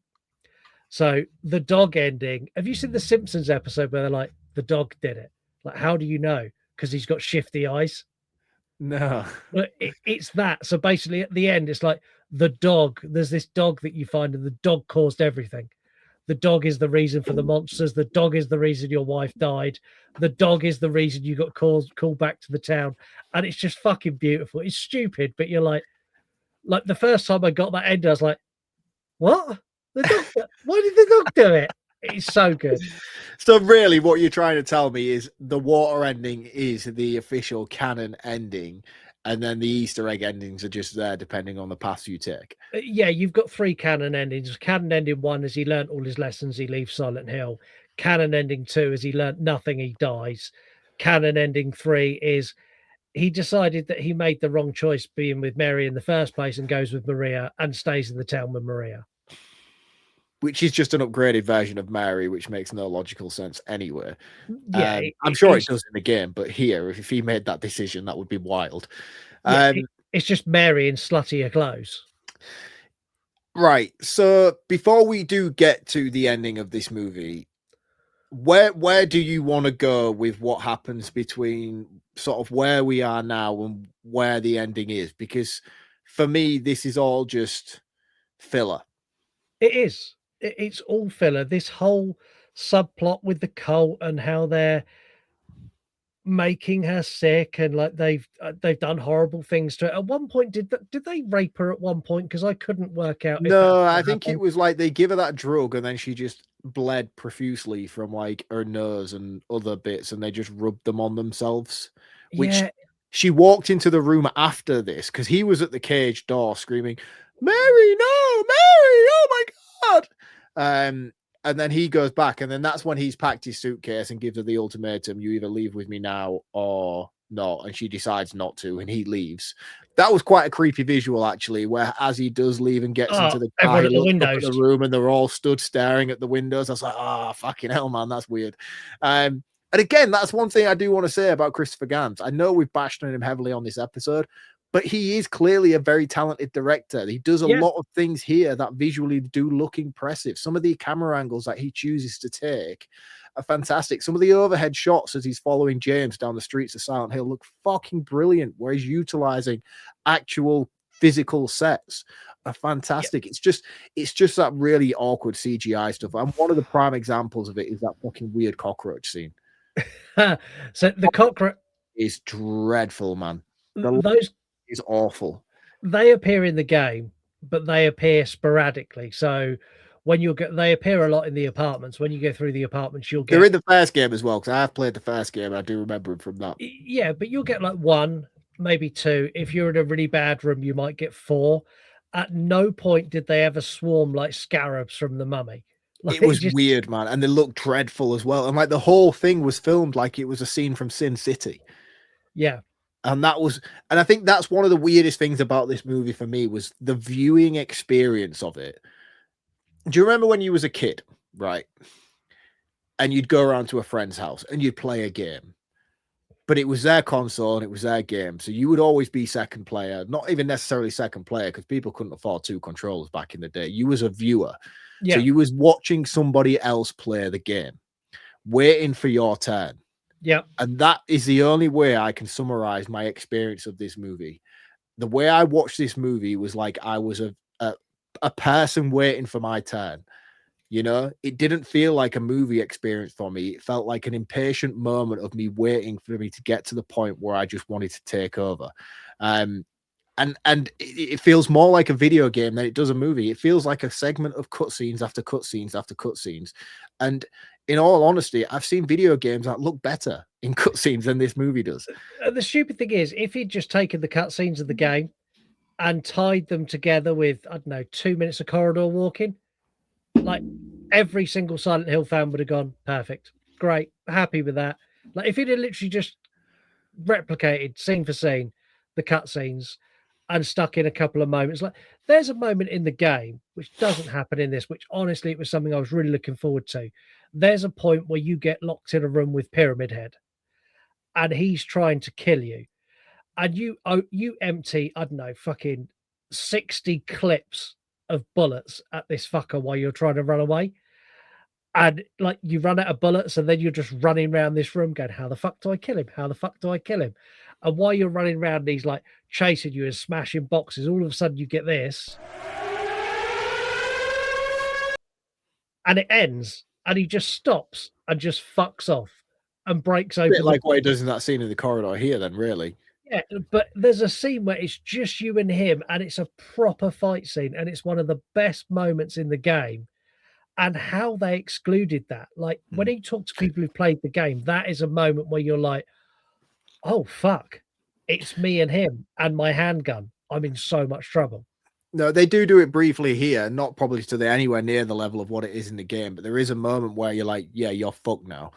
So the dog ending. Have you seen the Simpsons episode where they're like, the dog did it? Like, how do you know? Because he's got shifty eyes. No. But it's that. So basically at the end, it's like the dog, there's this dog that you find, and the dog caused everything. The dog is the reason for the monsters. The dog is the reason your wife died. The dog is the reason you got called back to the town. And it's just fucking beautiful. It's stupid, but you're like the first time I got that end, I was like, what? The dog, why did the dog do it? It's so good. So really, what you're trying to tell me is the water ending is the official canon ending, and then the Easter egg endings are just there depending on the path you take. Yeah, you've got 3 canon endings. Canon ending 1 is he learnt all his lessons, he leaves Silent Hill. Canon ending 2 is he learnt nothing, he dies. Canon ending 3 is he decided that he made the wrong choice being with Mary in the first place and goes with Maria and stays in the town with Maria. Which is just an upgraded version of Mary, which makes no logical sense anyway. Yeah, I'm sure it does in the game, but here, if he made that decision, that would be wild. It's just Mary in sluttier clothes. Right. So before we do get to the ending of this movie, where do you want to go with what happens between sort of where we are now and where the ending is? Because for me, this is all just filler. It is. It's all filler. This whole subplot with the cult and how they're making her sick and like they've done horrible things to her. At one point, did they rape her at one point? Because I couldn't work out. No, I think it was like they give her that drug and then she just bled profusely from like her nose and other bits, and they just rubbed them on themselves. Which she walked into the room after this because he was at the cage door screaming, "Mary, no, Mary! Oh my God!" And then he goes back, and then that's when he's packed his suitcase and gives her the ultimatum: you either leave with me now or not. And she decides not to, and he leaves. That was quite a creepy visual, actually, where as he does leave and gets into the car, he looks up at the room and they're all stood staring at the windows. I was like, oh, fucking hell, man, that's weird. And again, that's one thing I do want to say about Christopher Gans. I know we've bashed on him heavily on this episode, but he is clearly a very talented director. He does a lot of things here that visually do look impressive. Some of the camera angles that he chooses to take are fantastic. Some of the overhead shots as he's following James down the streets of Silent Hill look fucking brilliant, where he's utilizing actual physical sets are fantastic. It's just that really awkward CGI stuff. And one of the prime examples of it is that fucking weird cockroach scene. So the cockroach is dreadful, man. Those is awful. They appear in the game, but they appear sporadically. So when they appear a lot in the apartments. When you go through the apartments, you'll get. They're in the first game as well, because I have played the first game. I do remember them from that. Yeah, but you'll get like 1, maybe 2. If you're in a really bad room, you might get 4. At no point did they ever swarm like scarabs from The Mummy. Like, it was weird, man, and they looked dreadful as well. And like the whole thing was filmed like it was a scene from Sin City. Yeah. And I think that's one of the weirdest things about this movie for me was the viewing experience of it. Do you remember when you was a kid, right? And you'd go around to a friend's house and you'd play a game, but it was their console and it was their game. So you would always be second player, not even necessarily second player, because people couldn't afford 2 controllers back in the day. You was a viewer. Yeah. So you was watching somebody else play the game, waiting for your turn. Yeah. And that is the only way I can summarize my experience of this movie. The way I watched this movie was like I was a person waiting for my turn. You know, it didn't feel like a movie experience for me. It felt like an impatient moment of me waiting for me to get to the point where I just wanted to take over. And it feels more like a video game than it does a movie. It feels like a segment of cutscenes after cutscenes after cutscenes. And in all honesty, I've seen video games that look better in cutscenes than this movie does. The stupid thing is, if he'd just taken the cutscenes of the game and tied them together with, I don't know, 2 minutes of corridor walking, like every single Silent Hill fan would have gone, perfect, great, happy with that. Like if he'd have literally just replicated scene for scene the cutscenes and stuck in a couple of moments. Like there's a moment in the game which doesn't happen in this, which honestly it was something I was really looking forward to. There's a point where you get locked in a room with Pyramid Head and he's trying to kill you, and you empty, I don't know, fucking 60 clips of bullets at this fucker while you're trying to run away. And like you run out of bullets and then you're just running around this room going, how the fuck do I kill him? How the fuck do I kill him? And while you're running around, he's like chasing you and smashing boxes. All of a sudden you get this. And it ends. And he just stops and just fucks off and breaks open. A bit like what he does in that scene in the corridor here, then, really. Yeah, but there's a scene where it's just you and him, and it's a proper fight scene, and it's one of the best moments in the game and how they excluded that. Like when he talked to people who played the game, that is a moment where you're like, oh fuck, it's me and him and my handgun. I'm in so much trouble. No, they do it briefly here, not probably to the anywhere near the level of what it is in the game, but there is a moment where you're like, yeah, you're fucked now.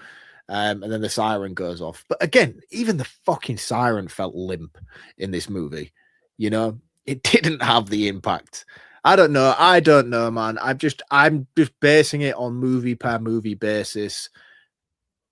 And then the siren goes off. But again, even the fucking siren felt limp in this movie. You know, it didn't have the impact. I don't know, man. I'm just basing it on movie per movie basis.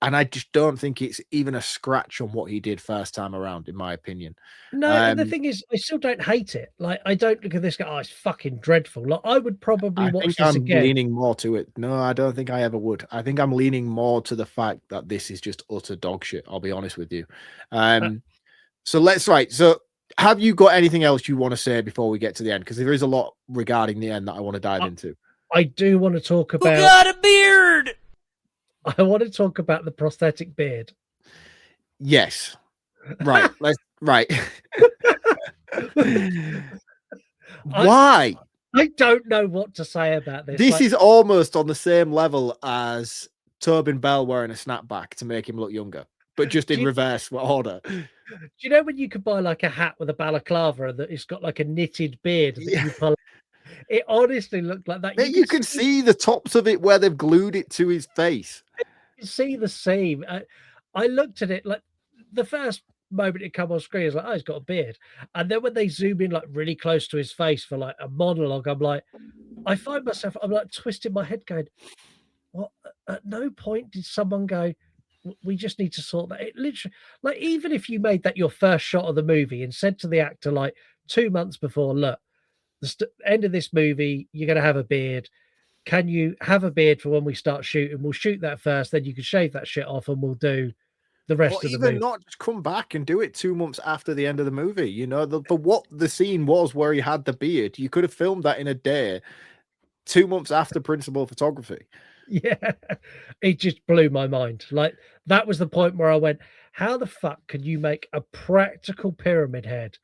And I just don't think it's even a scratch on what he did first time around, in my opinion. No, and the thing is, I still don't hate it. Like, I don't look at this guy, oh, it's fucking dreadful. Like, I would probably I watch think this I'm again. leaning more to it. No, I don't think I ever would. I think I'm leaning more to the fact that this is just utter dog shit. I'll be honest with you. So have you got anything else you want to say before we get to the end? Because there is a lot regarding the end that I want to dive into. I do want to talk about. Who got a beard? I want to talk about the prosthetic beard. Yes. Right. Right. Why? I don't know what to say about this. This is almost on the same level as Tobin Bell wearing a snapback to make him look younger, but just in reverse order. Do you know when you could buy like a hat with a balaclava that it's got like a knitted beard that you pull? It honestly looked like that. You can see the tops of it where they've glued it to his face. You see the seam. I looked at it like the first moment it come on screen, I was like, oh, he's got a beard. And then when they zoom in like really close to his face for like a monologue, I'm like, I find myself, I'm like twisting my head going, what? At no point did someone go, we just need to sort that. It literally, like, even if you made that your first shot of the movie and said to the actor like 2 months before, look, the end of this movie, you're going to have a beard. Can you have a beard for when we start shooting? We'll shoot that first, then you can shave that shit off and we'll do the rest of the movie. Not just come back and do it 2 months after the end of the movie. You know, for what the scene was where he had the beard, you could have filmed that in a day 2 months after principal photography. Yeah, it just blew my mind. Like, that was the point where I went, how the fuck can you make a practical pyramid head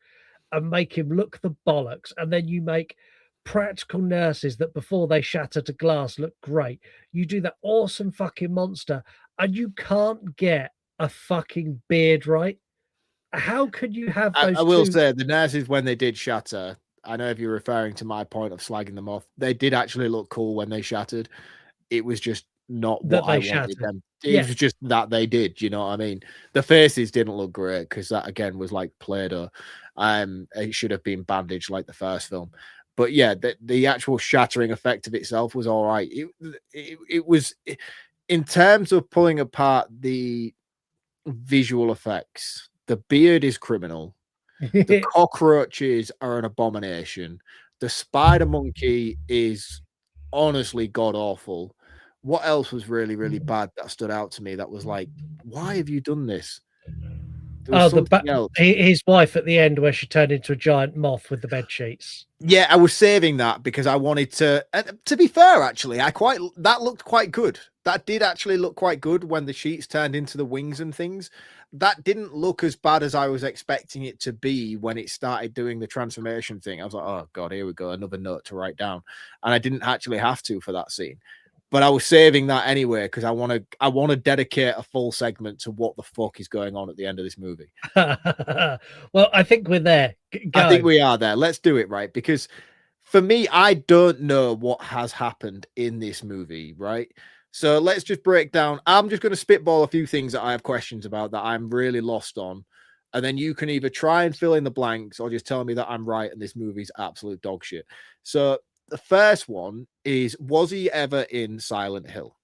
and make him look the bollocks, and then you make practical nurses that before they shatter to glass look great? You do that awesome fucking monster and you can't get a fucking beard right. How could you have those? I will say the nurses, when they did shatter, I know if you're referring to my point of slagging them off, they did actually look cool when they shattered. It was just not what I wanted them. It was just that they did, you know what I mean? The faces didn't look great because that again was like Play-Doh. It should have been bandaged like the first film. But yeah, the actual shattering effect of itself was all right. It was, in terms of pulling apart the visual effects, the beard is criminal. The cockroaches are an abomination. The spider monkey is honestly god awful. What else was really, really bad that stood out to me that was like, why have you done this? His wife at the end where she turned into a giant moth with the bed sheets. Yeah, I was saving that because I wanted to be fair, actually, that looked quite good. That did actually look quite good when the sheets turned into the wings and things. That didn't look as bad as I was expecting it to be when it started doing the transformation thing. I was like, oh God, here we go. Another note to write down. And I didn't actually have to for that scene. But I was saving that anyway because I want to dedicate a full segment to what the fuck is going on at the end of this movie. Well, I think we're there. I think we are there. Let's do it, right? Because for me, I don't know what has happened in this movie, right? So let's just break down. I'm just going to spitball a few things that I have questions about that I'm really lost on. And then you can either try and fill in the blanks or just tell me that I'm right and this movie's absolute dog shit. So the first one is, was he ever in Silent Hill?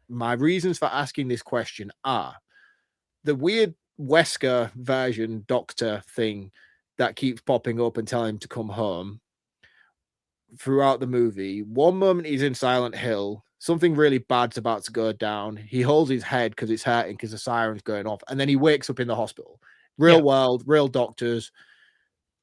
My reasons for asking this question are the weird Wesker version doctor thing that keeps popping up and telling him to come home throughout the movie. One moment he's in Silent Hill, something really bad's about to go down. He holds his head because it's hurting because the siren's going off. And then he wakes up in the hospital. Real world, real doctors,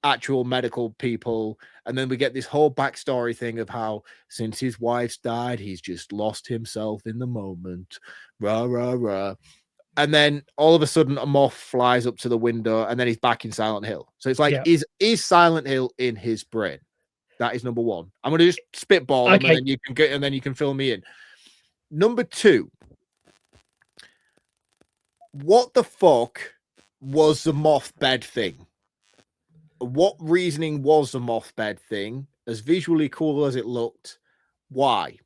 actual medical people. And then we get this whole backstory thing of how since his wife's died, he's just lost himself in the moment. Rah, rah, rah. And then all of a sudden a moth flies up to the window and then he's back in Silent Hill. So it's like, is Silent Hill in his brain? That is number one. I'm going to just spitball them, Okay. and then you can get, and then you can fill me in. Number two. What the fuck was the moth bed thing? What reasoning was the moth bed thing? As visually cool as it looked, why?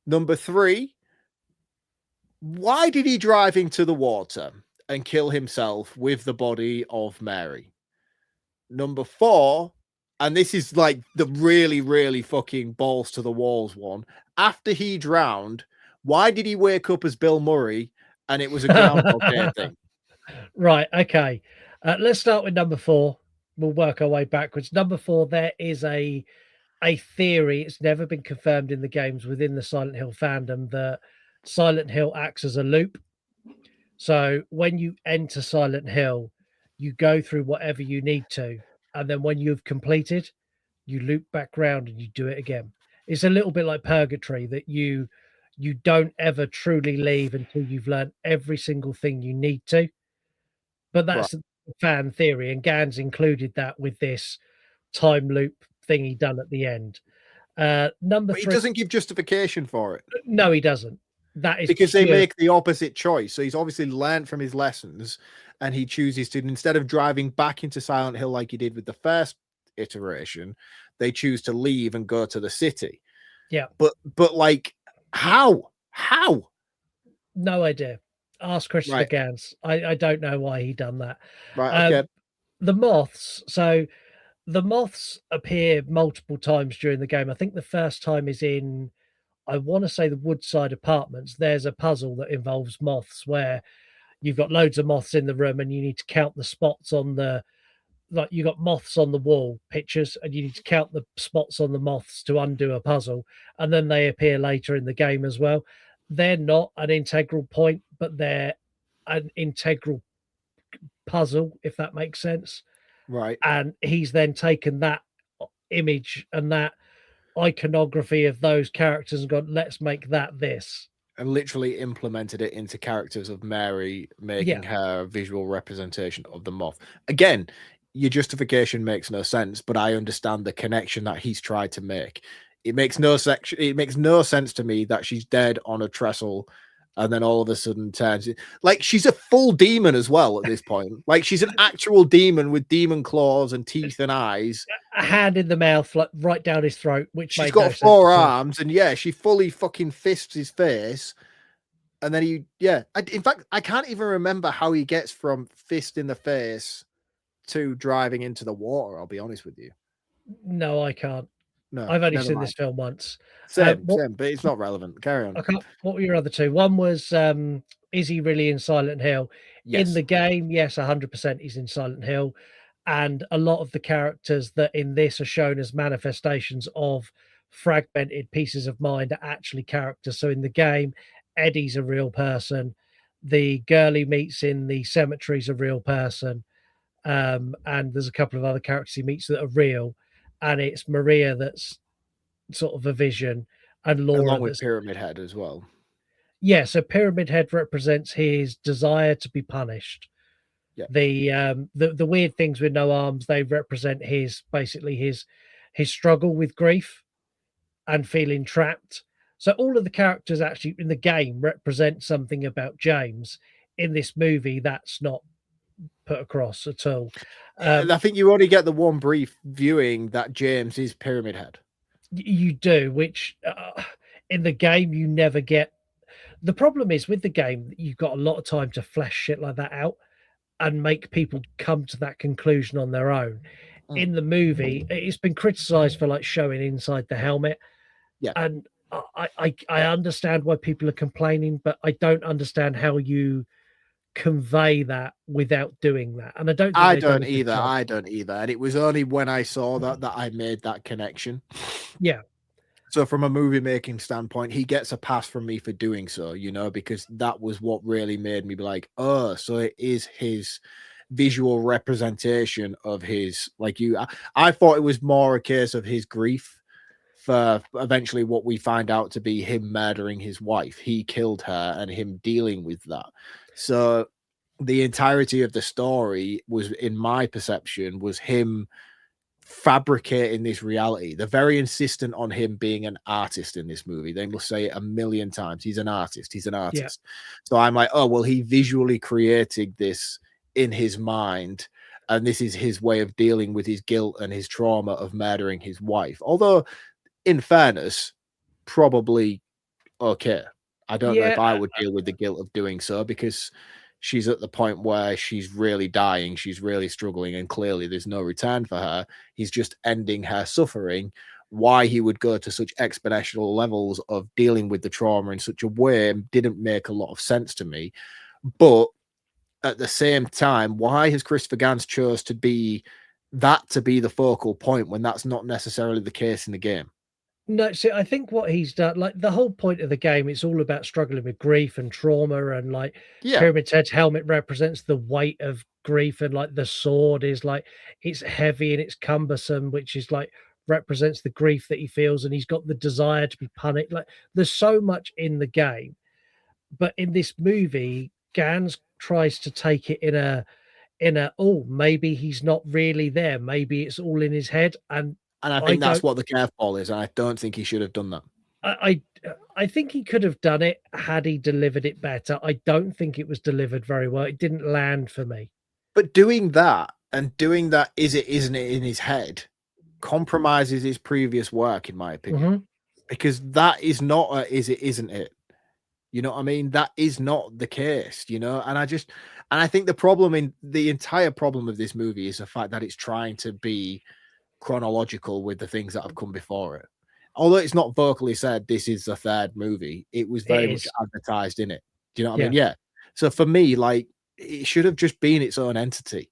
Number three, why did he drive into the water and kill himself with the body of Mary? Number four, and this is like the really, really fucking balls to the walls one. After he drowned, why did he wake up as Bill Murray and it was a Groundhog Day thing? Right. Okay. Let's start with number 4. We'll work our way backwards. Number 4, there is a theory. It's never been confirmed in the games within the Silent Hill fandom that Silent Hill acts as a loop. So when you enter Silent Hill, you go through whatever you need to, and then when you've completed, you loop back round and you do it again. It's a little bit like Purgatory, that you don't ever truly leave until you've learned every single thing you need to. But that's a fan theory, and Gans included that with this time loop thing he done at the end. Number But he 3, doesn't give justification for it. no, he doesn't. That is Because they pure- make the opposite choice. So he's obviously learned from his lessons, and he chooses to, instead of driving back into Silent Hill like he did with the first iteration, they choose to leave and go to the city. Yeah. But like, how? no idea. Ask Christopher Right. Gans. I don't know why he done that. Right. Okay. The moths. So the moths appear multiple times during the game. I think the first time is in, I want to say, the Woodside Apartments. There's a puzzle that involves moths where you've got loads of moths in the room and you need to count the spots on the, like, you got moths on the wall pictures and you need to count the spots on the moths to undo a puzzle. And then they appear later in the game as well. They're not an integral point, but they're an integral puzzle, if that makes sense. Right. And he's then taken that image and that iconography of those characters and gone, let's make that this. And literally implemented it into characters of Mary, making her a visual representation of the moth. Again, your justification makes no sense, but I understand the connection that he's tried to make. It makes no sense to me that she's dead on a trestle and then all of a sudden turns, like, she's a full demon as well at this point. Like, she's an actual demon with demon claws and teeth and eyes. A hand in the mouth, like right down his throat, which She's made got no sense 4 at all. arms, and yeah, she fully fucking fists his face. And then in fact, I can't even remember how he gets from fist in the face to driving into the water. I'll be honest with you. No, I can't. No, I've only never seen mind. this film once. Same, what- but it's not relevant. Carry on. I can't. What were your other two? One was, is he really in Silent Hill? Yes. In the game, yes, 100% he's in Silent Hill. And a lot of the characters that in this are shown as manifestations of fragmented pieces of mind are actually characters. So in the game, Eddie's a real person. The girl he meets in the cemetery is a real person. And there's a couple of other characters he meets that are real. And it's Maria that's sort of a vision, and Laura Along with that's, Pyramid Head as well. yeah. So Pyramid Head represents his desire to be punished. Yeah. The weird things with no arms, they represent his struggle with grief and feeling trapped. So all of the characters actually in the game represent something about James. In this movie, that's not put across at all. And I think you only get the one brief viewing that James is Pyramid Head. You do, which in the game you never get. The problem is with the game, you've got a lot of time to flesh shit like that out and make people come to that conclusion on their own. In the movie, it's been criticized for like showing inside the helmet. Yeah. And I understand why people are complaining, but I don't understand how you convey that without doing that. And I don't think I they've done don't a good either. job. I don't either. And it was only when I saw that I made that connection. Yeah. So from a movie making standpoint, he gets a pass from me for doing so, because that was what really made me be like, oh, so it is his visual representation of his, like I thought it was more a case of his grief for eventually what we find out to be him murdering his wife. He killed her and him dealing with that. So the entirety of the story was, in my perception, was him fabricating this reality. They're very insistent on him being an artist in this movie. They must say it a million times. He's an artist. He's an artist. So I'm like, oh, well, he visually created this in his mind. And this is his way of dealing with his guilt and his trauma of murdering his wife. Although, in fairness, probably okay. I don't know if I would deal with the guilt of doing so, because she's at the point where she's really dying, she's really struggling, and clearly there's no return for her. He's just ending her suffering. Why he would go to such exponential levels of dealing with the trauma in such a way didn't make a lot of sense to me. But at the same time, why has Christopher Gans chose to be the focal point when that's not necessarily the case in the game? No, see, I think what he's done, like the whole point of the game, it's all about struggling with grief and trauma, and like Pyramid Head's helmet represents the weight of grief, and like the sword is like it's heavy and it's cumbersome, which is like represents the grief that he feels, and he's got the desire to be punished. Like there's so much in the game, but in this movie, Gans tries to take it in a oh, maybe he's not really there, maybe it's all in his head, and I think that's what the curveball is, and I don't think he should have done that. I think he could have done it had he delivered it better. I don't think it was delivered very well. It didn't land for me. But doing that is it, isn't it, in his head, compromises his previous work, in my opinion, because that is not a is it, isn't it? You know what I mean? That is not the case, you know. And I think the entire problem of this movie is the fact that it's trying to be chronological with the things that have come before it. Although it's not vocally said this is the third movie, it was very much advertised in it. Do you know what I mean? Yeah. So for me, like, it should have just been its own entity.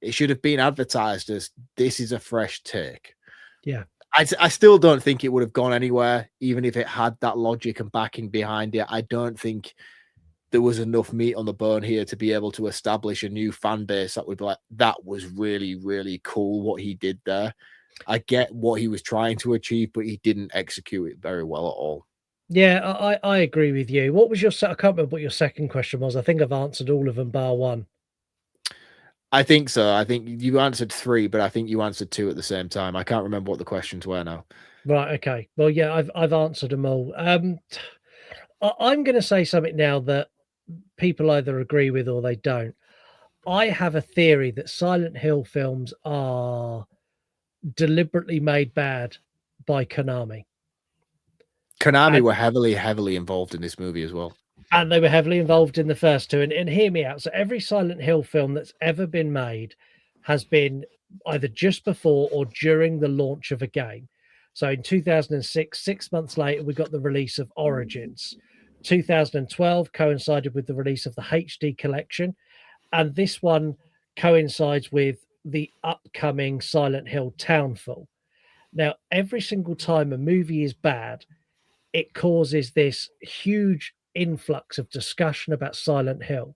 It should have been advertised as this is a fresh take. Yeah. I still don't think it would have gone anywhere, even if it had that logic and backing behind it. I don't think there was enough meat on the bone here to be able to establish a new fan base that would be like, that was really, really cool what he did there. I get what he was trying to achieve, but he didn't execute it very well at all. Yeah, I agree with you. What was your I can't remember what your second question was. I think I've answered all of them bar one. I think so. I think you answered 3, but I think you answered 2 at the same time. I can't remember what the questions were now. Right. Okay. Well, yeah, I've answered them all. I'm going to say something now that people either agree with or they don't. I have a theory that Silent Hill films are deliberately made bad by Konami. Konami were heavily involved in this movie as well. And they were heavily involved in the first two. And hear me out. So every Silent Hill film that's ever been made has been either just before or during the launch of a game. So in 2006, 6 months later, we got the release of Origins. 2012 coincided with the release of the HD collection. And this one coincides with the upcoming Silent Hill Townfall. Now, every single time a movie is bad, it causes this huge influx of discussion about Silent Hill.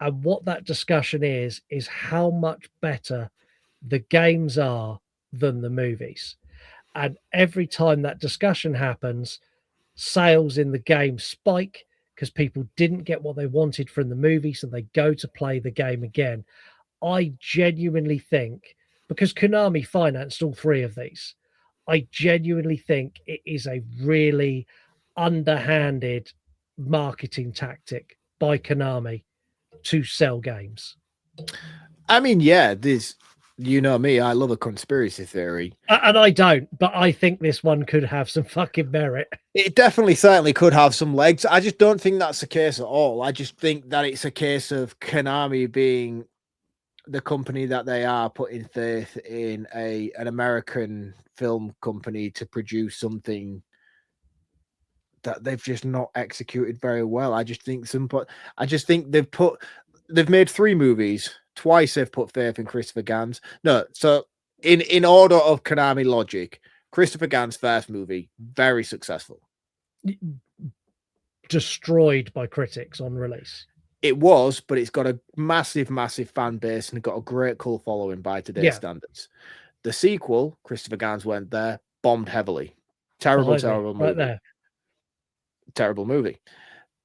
And what that discussion is how much better the games are than the movies. And every time that discussion happens, sales in the game spike because people didn't get what they wanted from the movie, so they go to play the game again. I genuinely think, because Konami financed all 3 of these, I genuinely think it is a really underhanded marketing tactic by Konami to sell games. I mean, yeah, this, you know me, I love a conspiracy theory. And I don't, but I think this one could have some fucking merit. It definitely, certainly could have some legs. I just don't think that's the case at all. I just think that it's a case of Konami being the company that they are, putting faith in an American film company to produce something that they've just not executed very well. I just think they've made 3 movies. Twice they've put faith in Christopher Gans. No, so in order of Konami logic, Christopher Gans' first movie, very successful. Destroyed by critics on release. It was, but it's got a massive fan base and got a great cult following by today's standards. The sequel, Christopher Gans went there, bombed heavily. Terrible movie. Right there. Terrible movie.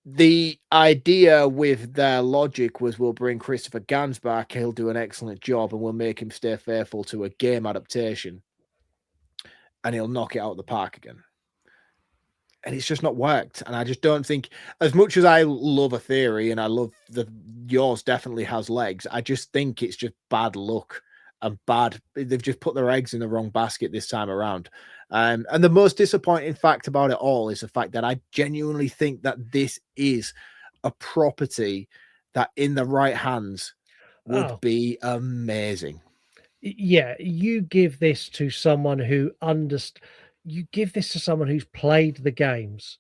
the idea with their logic was we'll bring Christopher Gans back, he'll do an excellent job, and we'll make him stay faithful to a game adaptation, and he'll knock it out of the park again. And it's just not worked. And I just don't think, as much as I love a theory and I love yours definitely has legs, I just think it's just bad luck and bad. They've just put their eggs in the wrong basket this time around. And the most disappointing fact about it all is the fact that I genuinely think that this is a property that in the right hands would be amazing. Yeah, you give this to someone who you give this to someone who's played the games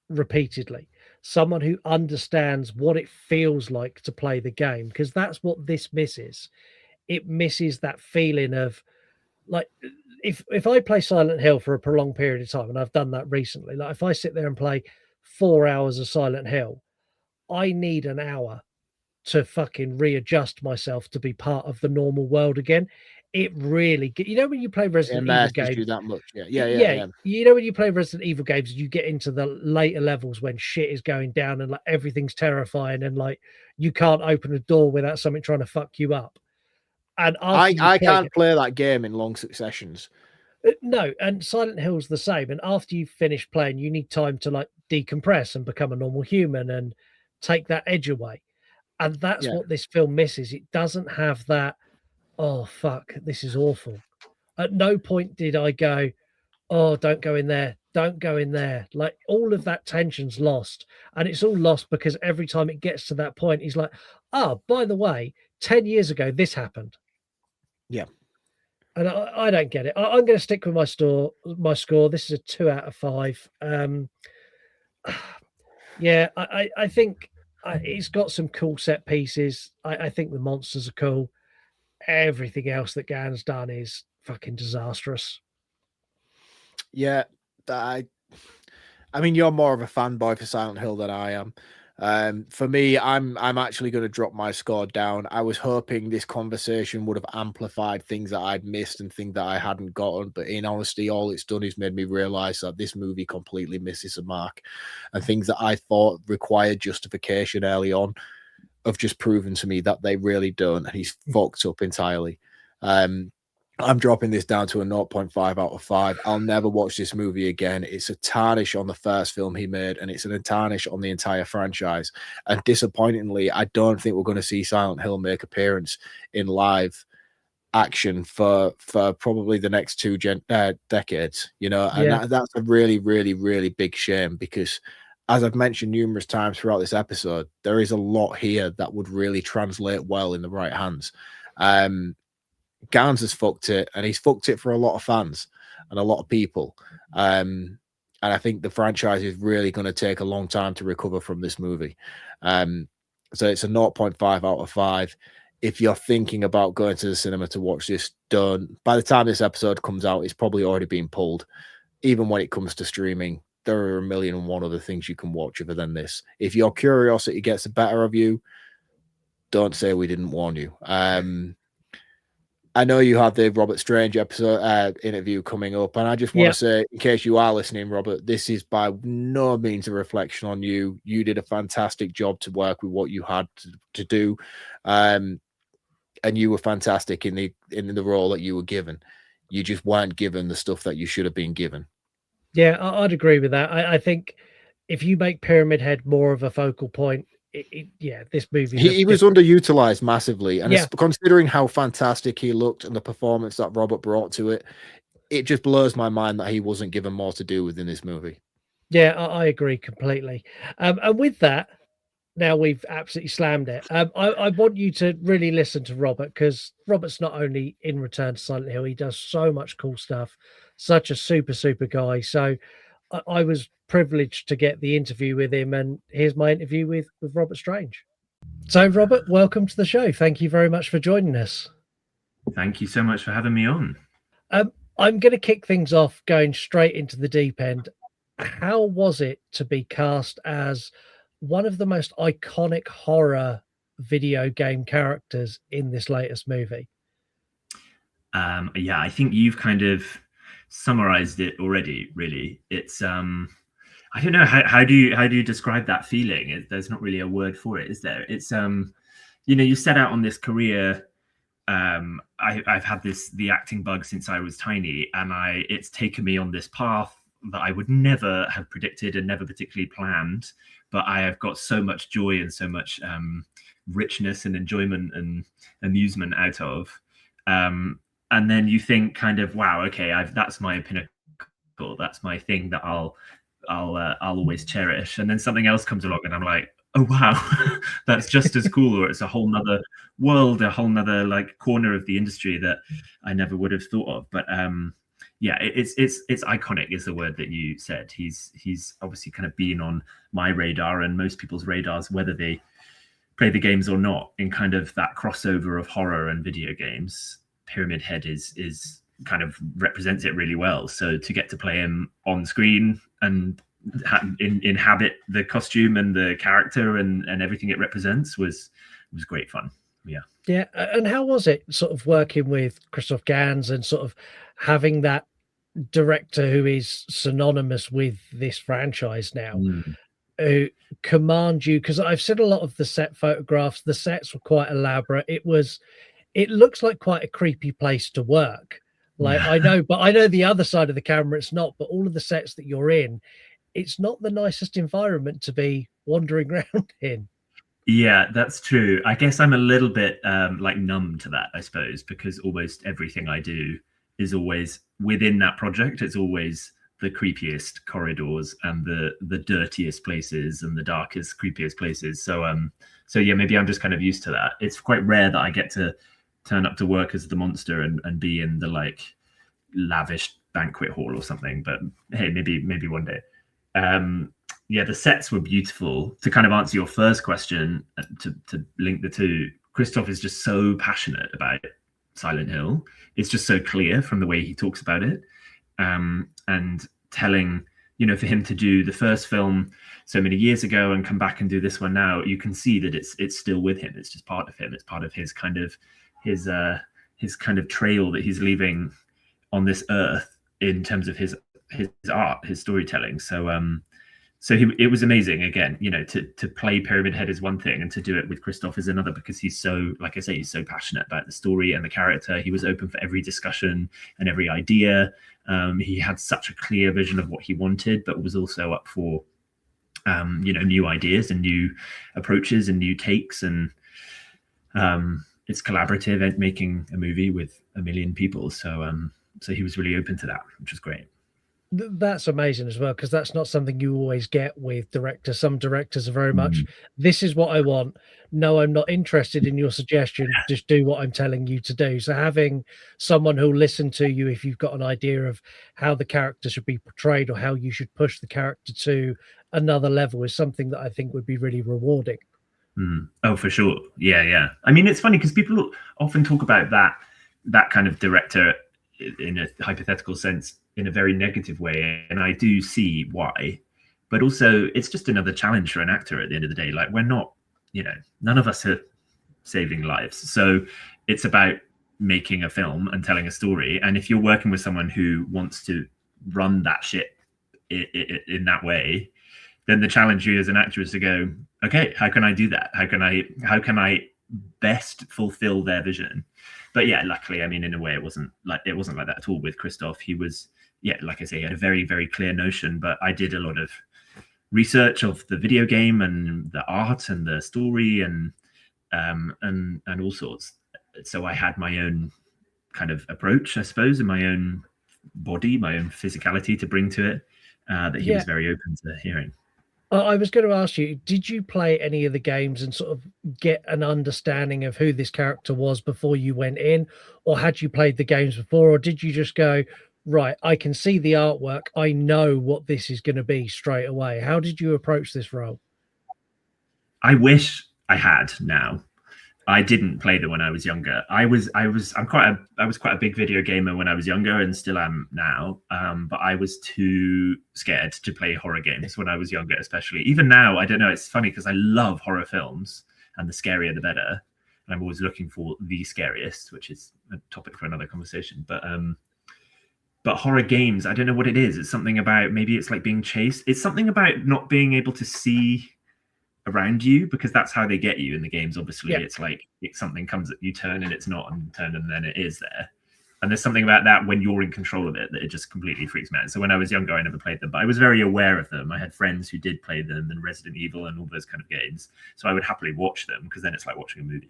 repeatedly, someone who understands what it feels like to play the game, because that's what this misses. It misses that feeling of, like, if I play Silent Hill for a prolonged period of time, and I've done that recently, like if I sit there and play 4 hours of Silent Hill, I need an hour to fucking readjust myself to be part of the normal world again. It really, you know, when you play Resident Evil games, do that much. Yeah. You know, when you play Resident Evil games, you get into the later levels when shit is going down and like everything's terrifying and like you can't open a door without something trying to fuck you up. And I can't play that game in long successions. No, and Silent Hill's the same. And after you finish playing, you need time to like decompress and become a normal human and take that edge away. And that's what this film misses. It doesn't have that, oh, fuck, this is awful. At no point did I go, oh, don't go in there. Don't go in there. Like, all of that tension's lost. And it's all lost because every time it gets to that point, he's like, oh, by the way, 10 years ago, this happened. Yeah. And I don't get it. I'm going to stick with my score. This is a 2 out of 5. Yeah, I think it's got some cool set pieces. I think the monsters are cool. Everything else that Gans done is fucking disastrous. Yeah, I mean, you're more of a fanboy for Silent Hill than I am. For me, I'm actually going to drop my score down. I was hoping this conversation would have amplified things that I'd missed and things that I hadn't gotten, but in honesty, all it's done is made me realize that this movie completely misses a mark, and things that I thought required justification early on have just proven to me that they really don't, and he's fucked up entirely. I'm dropping this down to a 0.5 out of 5. I'll never watch this movie again. It's a tarnish on the first film he made, and it's a tarnish on the entire franchise. And disappointingly, I don't think we're going to see Silent Hill make appearance in live action for probably the next 2 decades, you know, and that's a really, really, really big shame, because as I've mentioned numerous times throughout this episode, there is a lot here that would really translate well in the right hands. Gans has fucked it, and he's fucked it for a lot of fans and a lot of people. And I think the franchise is really going to take a long time to recover from this movie. So it's a 0.5 out of 5. If you're thinking about going to the cinema to watch this, don't. By the time this episode comes out, it's probably already been pulled. Even when it comes to streaming, there are 1,000,001 other things you can watch other than this. If your curiosity gets the better of you, don't say we didn't warn you. I know you have the Robert Strange episode interview coming up, and I just want to say, in case you are listening, Robert, this is by no means a reflection on you. You did a fantastic job to work with what you had to do, and you were fantastic in the role that you were given. You just weren't given the stuff that you should have been given. Yeah, I'd agree with that. I think if you make Pyramid Head more of a focal point, this movie he was underutilized massively, and considering how fantastic he looked and the performance that Robert brought to it, it just blows my mind that he wasn't given more to do within this movie. I agree completely. And with that, now we've absolutely slammed it. I want you to really listen to Robert, because Robert's not only in Return to Silent Hill, he does so much cool stuff. Such a super guy. So I was privileged to get the interview with him, and here's my interview with Robert Strange. So Robert, welcome to the show. Thank you very much for joining us. Thank you so much for having me on. I'm going to kick things off going straight into the deep end. How was it to be cast as one of the most iconic horror video game characters in this latest movie? I think you've kind of summarized it already. Really, it's I don't know how do you describe that feeling? There's not really a word for it, is there? It's you set out on this career. I've had the acting bug since I was tiny, and it's taken me on this path that I would never have predicted and never particularly planned. But I have got so much joy and so much richness and enjoyment and amusement out of. And then you think kind of, wow, okay, that's my pinnacle. That's my thing that I'll always cherish. And then something else comes along and I'm like, oh wow, that's just as cool, or it's a whole nother world, a whole nother like corner of the industry that I never would have thought of. But yeah, it's iconic is the word that you said. He's obviously kind of been on my radar and most people's radars, whether they play the games or not, in kind of that crossover of horror and video games. Pyramid Head is kind of represents it really well. So to get to play him on screen and inhabit the costume and the character and everything it represents was great fun. Yeah. And how was it sort of working with Christoph Gans and sort of having that director who is synonymous with this franchise now, who command you? Because I've seen a lot of the set photographs. The sets were quite elaborate. It looks like quite a creepy place to work. Like I know the other side of the camera, it's not, but all of the sets that you're in, it's not the nicest environment to be wandering around in. Yeah, that's true. I guess I'm a little bit like numb to that, I suppose, because almost everything I do is always within that project. It's always the creepiest corridors and the dirtiest places and the darkest, creepiest places. So yeah, maybe I'm just kind of used to that. It's quite rare that I get to turn up to work as the monster and be in the like lavish banquet hall or something. But hey, maybe one day. Yeah, the sets were beautiful. To kind of answer your first question, to link the two, Christoph is just so passionate about Silent Hill. It's just so clear from the way he talks about it. And telling, for him to do the first film so many years ago and come back and do this one now, you can see that it's still with him. It's just part of him. It's part of his kind of his kind of trail that he's leaving on this earth in terms of his art, his storytelling. So it was amazing. Again, to play Pyramid Head is one thing, and to do it with Christoph is another, because he's so, like I say, he's so passionate about the story and the character. He was open for every discussion and every idea. He had such a clear vision of what he wanted, but was also up for, new ideas and new approaches and new takes. And it's collaborative and making a movie with a million people. So he was really open to that, which was great. That's amazing as well, because that's not something you always get with directors. Some directors are very much, this is what I want. No, I'm not interested in your suggestion. Just do what I'm telling you to do. So having someone who'll listen to you if you've got an idea of how the character should be portrayed or how you should push the character to another level is something that I think would be really rewarding. Oh, for sure. Yeah. I mean, it's funny because people often talk about that kind of director in a hypothetical sense in a very negative way, and I do see why, but also it's just another challenge for an actor at the end of the day. Like, we're not, none of us are saving lives, so it's about making a film and telling a story. And if you're working with someone who wants to run that ship in that way, then the challenge you as an actor is to go, okay, how can I do that? How can I best fulfill their vision? But yeah, luckily, I mean, in a way, it wasn't like that at all with Christoph. He was, like I say, he had a very, very clear notion, but I did a lot of research of the video game and the art and the story and all sorts. So I had my own kind of approach, I suppose, and my own body, my own physicality to bring to it, that he was very open to hearing. I was going to ask you, did you play any of the games and sort of get an understanding of who this character was before you went in, or had you played the games before, or did you just go, right, I can see the artwork, I know what this is going to be straight away? How did you approach this role? I wish I had now. I didn't play them when I was younger. I was quite a big video gamer when I was younger, and still am now. But I was too scared to play horror games when I was younger, especially. Even now, I don't know. It's funny because I love horror films, and the scarier the better. And I'm always looking for the scariest, which is a topic for another conversation. But But horror games, I don't know what it is. It's something about, maybe it's like being chased. It's something about not being able to see around you, because that's how they get you in the games. Obviously, Yeah. it's like something comes at you, turn and it's not, and turn and then it is there. And there's something about that when you're in control of it that it just completely freaks me out. So when I was younger, I never played them, but I was very aware of them. I had friends who did play them, and Resident Evil and all those kind of games. So I would happily watch them, because then it's like watching a movie.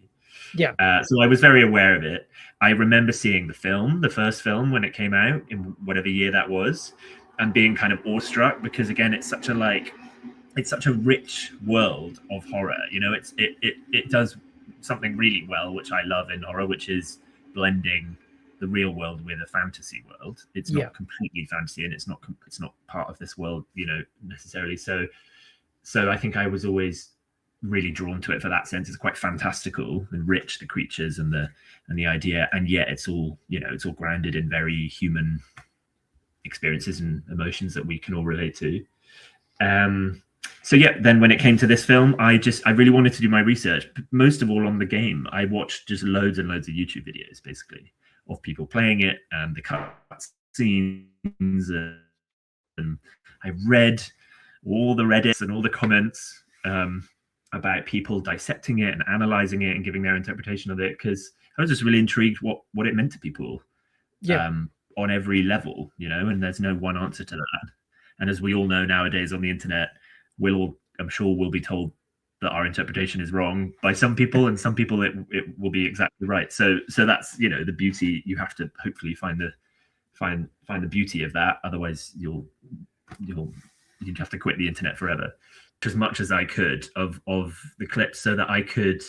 Yeah. So I was very aware of it. I remember seeing the first film when it came out in whatever year that was, and being kind of awestruck, because again, it's such a rich world of horror. You know, it does something really well, which I love in horror, which is blending the real world with a fantasy world. It's not completely fantasy, and it's not part of this world, you know, necessarily. So I think I was always really drawn to it for that sense. It's quite fantastical and rich, the creatures and the idea, and yet it's all, you know, it's all grounded in very human experiences and emotions that we can all relate to. So yeah, then when it came to this film, I really wanted to do my research, most of all on the game. I watched just loads and loads of YouTube videos, basically, of people playing it and the cut scenes, and I read all the Reddits and all the comments about people dissecting it and analyzing it and giving their interpretation of it, because I was just really intrigued what it meant to people on every level, you know, and there's no one answer to that. And as we all know nowadays on the internet, I'm sure we'll be told that our interpretation is wrong by some people, and some people it will be exactly right. So that's, you know, the beauty. You have to hopefully find the beauty of that. Otherwise you'd have to quit the internet forever. As much as I could of the clips, so that I could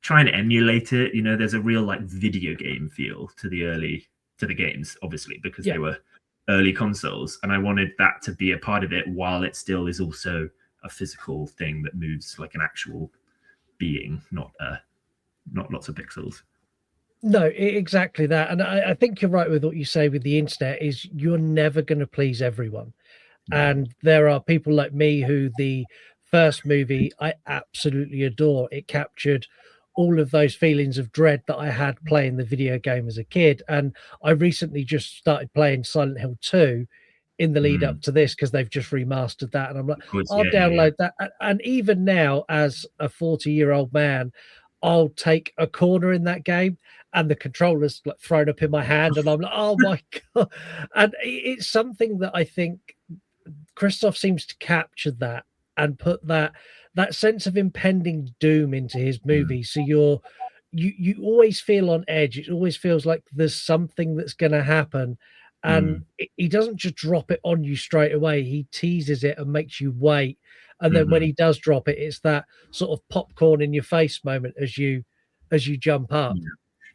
try and emulate it. You know, there's a real like video game feel to the games, obviously, because they were early consoles, and I wanted that to be a part of it, while it still is also a physical thing that moves like an actual being, not lots of pixels. No, exactly that. And I think you're right with what you say with the internet, is you're never going to please everyone. And there are people like me who the first movie I absolutely adore. It captured all of those feelings of dread that I had playing the video game as a kid. And I recently just started playing Silent Hill 2 in the lead up to this, because they've just remastered that. And I'm like, I'll download that. And even now, as a 40-year-old man, I'll take a corner in that game and the controller's like thrown up in my hand, and I'm like, oh my God. And it's something that I think Christoph seems to capture that and put that sense of impending doom into his movie. So you always feel on edge. It always feels like there's something that's going to happen, and he doesn't just drop it on you straight away. He teases it and makes you wait, and then when he does drop it, it's that sort of popcorn in your face moment as you jump up.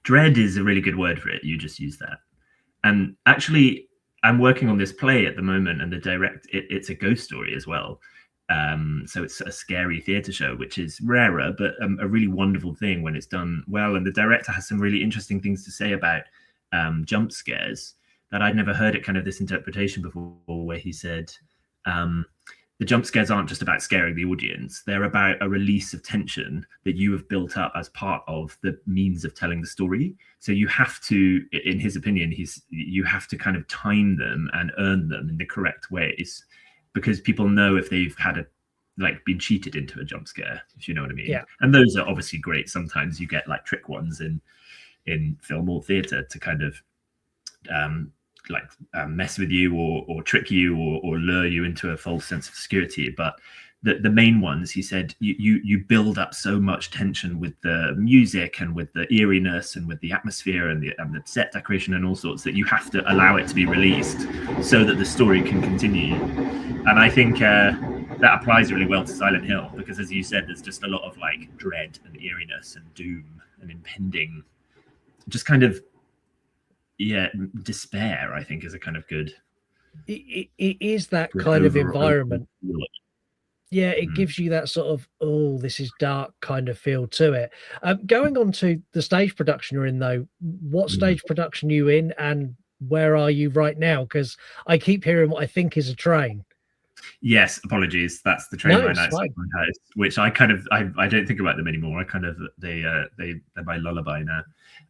Dread is a really good word for it. You just use that. And actually, I'm working on this play at the moment, and it's a ghost story as well. So it's a scary theatre show, which is rarer, but a really wonderful thing when it's done well. And the director has some really interesting things to say about jump scares that I'd never heard kind of this interpretation before, where he said, the jump scares aren't just about scaring the audience. They're about a release of tension that you have built up as part of the means of telling the story. So you have to, in his opinion, you have to kind of time them and earn them in the correct ways, because people know if they've been cheated into a jump scare, if you know what I mean. Yeah. And those are obviously great. Sometimes you get like trick ones in film or theatre to kind of mess with you or trick you or lure you into a false sense of security. But the main ones, he said, you build up so much tension with the music and with the eeriness and with the atmosphere and the set decoration and all sorts, that you have to allow it to be released so that the story can continue. And I think that applies really well to Silent Hill, because as you said, there's just a lot of like dread and eeriness and doom and impending, just kind of despair, I think, is a kind of good. It is that kind of environment. Yeah, it gives you that sort of, oh, this is dark kind of feel to it. Going on to the stage production you're in, though, what stage production are you in, and where are you right now? Because I keep hearing what I think is a train. Yes, apologies. That's the No, train line it's outside fine. my house, which I kind of I don't think about them anymore. I kind of they're my lullaby now.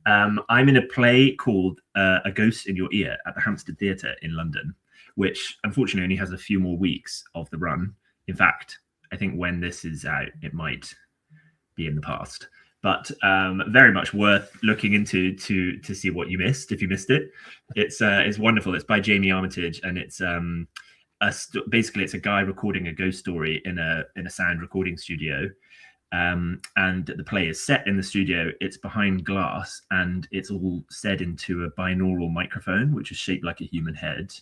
I'm in a play called A Ghost in Your Ear at the Hampstead Theatre in London, which unfortunately only has a few more weeks of the run. In fact, I think when this is out, it might be in the past. But very much worth looking into to see what you missed if you missed it. It's wonderful. It's by Jamie Armitage, and it's basically it's a guy recording a ghost story in a sound recording studio. And the play is set in the studio. It's behind glass, and it's all said into a binaural microphone, which is shaped like a human head.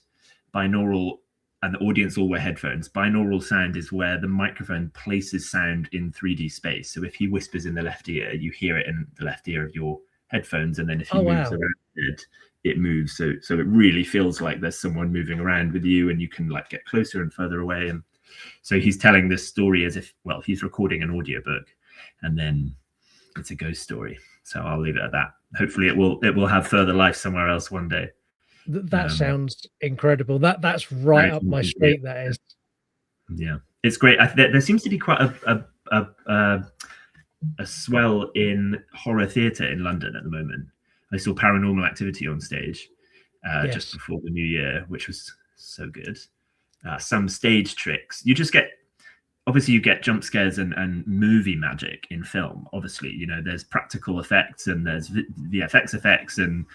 Binaural, and the audience all wear headphones. Binaural sound is where the microphone places sound in 3D space. So if he whispers in the left ear, you hear it in the left ear of your headphones, and then if he moves around it moves. So it really feels like there's someone moving around with you, and you can like get closer and further away. And so he's telling this story as if, well, he's recording an audiobook, and then it's a ghost story. So I'll leave it at that. Hopefully it will have further life somewhere else one day. That sounds incredible. That's right up my street. That is. Yeah, it's great. There seems to be quite a swell in horror theatre in London at the moment. I saw Paranormal Activity on stage just before the new year, which was so good. Some stage tricks. You just get, obviously you get jump scares and movie magic in film. Obviously, you know, there's practical effects and there's VFX effects and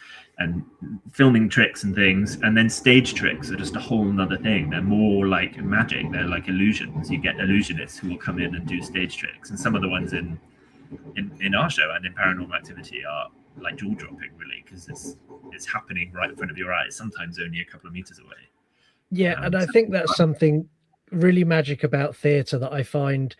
filming tricks and things. And then stage tricks are just a whole nother thing. They're more like magic. They're like illusions. You get illusionists who will come in and do stage tricks. And some of the ones in our show and in Paranormal Activity are like jaw-dropping, really, because it's happening right in front of your eyes, sometimes only a couple of meters away. Yeah, and I think that's something really magic about theatre that I find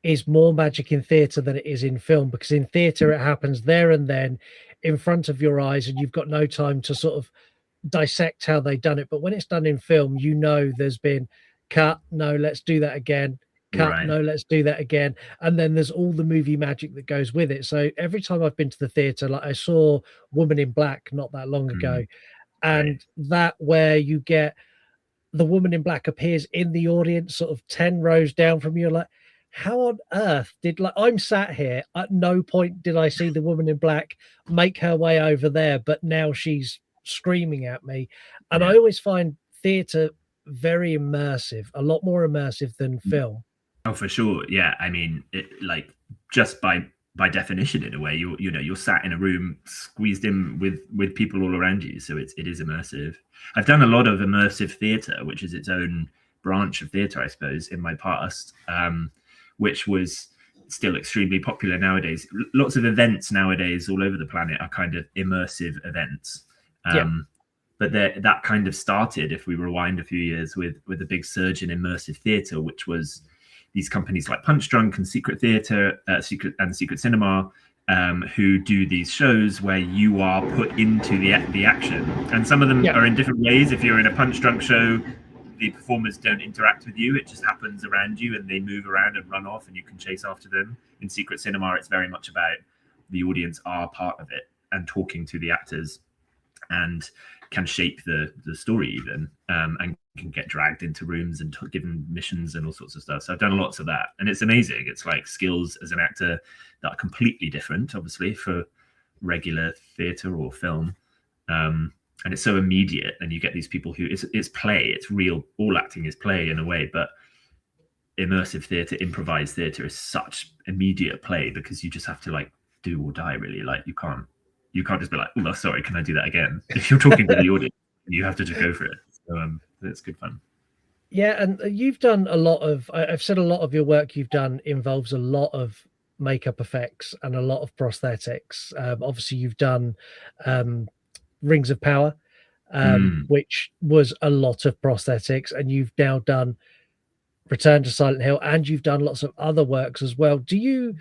is more magic in theatre than it is in film, because in theatre it happens there and then in front of your eyes, and you've got no time to sort of dissect how they've done it. But when it's done in film, you know there's been cut, no, let's do that again. Cut, right. No, let's do that again. And then there's all the movie magic that goes with it. So every time I've been to the theatre, like I saw Woman in Black not that long ago, and that where you get the woman in black appears in the audience sort of 10 rows down from you, like, how on earth did, like, I'm sat here, at no point did I see the woman in black make her way over there, but now she's screaming at me. And I always find theatre very immersive, a lot more immersive than film. Oh, for sure. Yeah. I mean, it, like, just by definition, in a way, you're sat in a room squeezed in with people all around you. So it is immersive. I've done a lot of immersive theatre, which is its own branch of theatre, I suppose, in my past, which was still extremely popular nowadays. Lots of events nowadays all over the planet are kind of immersive events. But that kind of started, if we rewind a few years, with a big surge in immersive theatre, which was these companies like Punch Drunk and Secret Theatre, Secret Cinema, who do these shows where you are put into the action. And some of them are in different ways. If you're in a Punch Drunk show, the performers don't interact with you. It just happens around you and they move around and run off and you can chase after them. In Secret Cinema, it's very much about the audience are part of it and talking to the actors and can shape the story even, and can get dragged into rooms and given missions and all sorts of stuff. So I've done lots of that, and it's amazing. It's like skills as an actor that are completely different, obviously, for regular theatre or film, and it's so immediate. And you get these people who it's play, it's real. All acting is play in a way, but immersive theatre, improvised theatre is such immediate play because you just have to like do or die, really. Like you can't just be like, oh, sorry, can I do that again? If you're talking to the audience, you have to just go for it. So it's good fun. Yeah, and you've done a lot of, I've said a lot of your work you've done involves a lot of makeup effects and a lot of prosthetics. Obviously, you've done Rings of Power, which was a lot of prosthetics, and you've now done Return to Silent Hill, and you've done lots of other works as well. Do you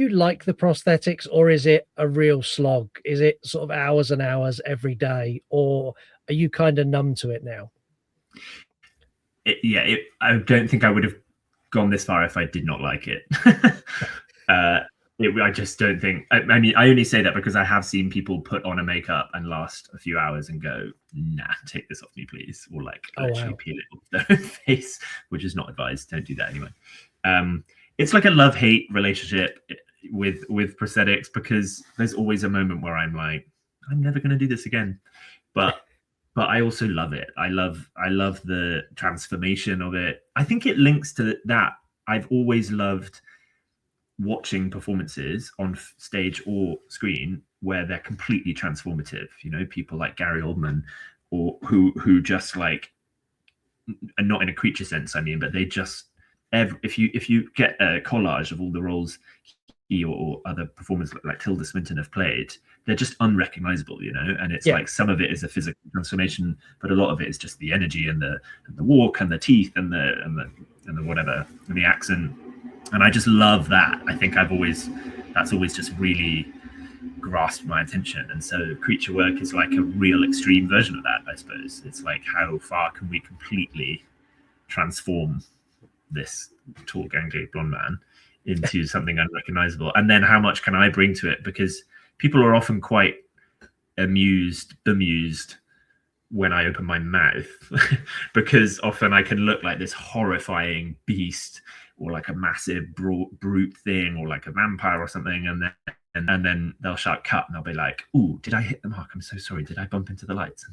like the prosthetics, or is it a real slog? Is it sort of hours and hours every day, or are you kind of numb to it now? I don't think I would have gone this far if I did not like it. I just don't think. I mean, I only say that because I have seen people put on a makeup and last a few hours and go, "Nah, take this off me, please," or like literally peel it off their face, which is not advised. Don't do that anyway. It's like a love-hate relationship with prosthetics, because there's always a moment where I'm like, I'm never going to do this again, but I also love it. I love the transformation of it. I think it links to that. I've always loved watching performances on stage or screen where they're completely transformative. You know, people like Gary Oldman, or who just like, and not in a creature sense, I mean, but they just if you get a collage of all the roles he or other performers like Tilda Swinton have played, they're just unrecognizable, you know. And it's like some of it is a physical transformation, but a lot of it is just the energy and the walk and the teeth and the whatever and the accent. And I just love that. I think that's always just really grasped my attention. And so creature work is like a real extreme version of that, I suppose. It's like, how far can we completely transform this tall, gangly blonde man into something unrecognizable? And then how much can I bring to it? Because people are often quite bemused when I open my mouth, because often I can look like this horrifying beast, or like a massive brute thing, or like a vampire or something, and then they'll shout cut, and I'll be like, "Ooh, did I hit the mark? I'm so sorry. Did I bump into the lights?"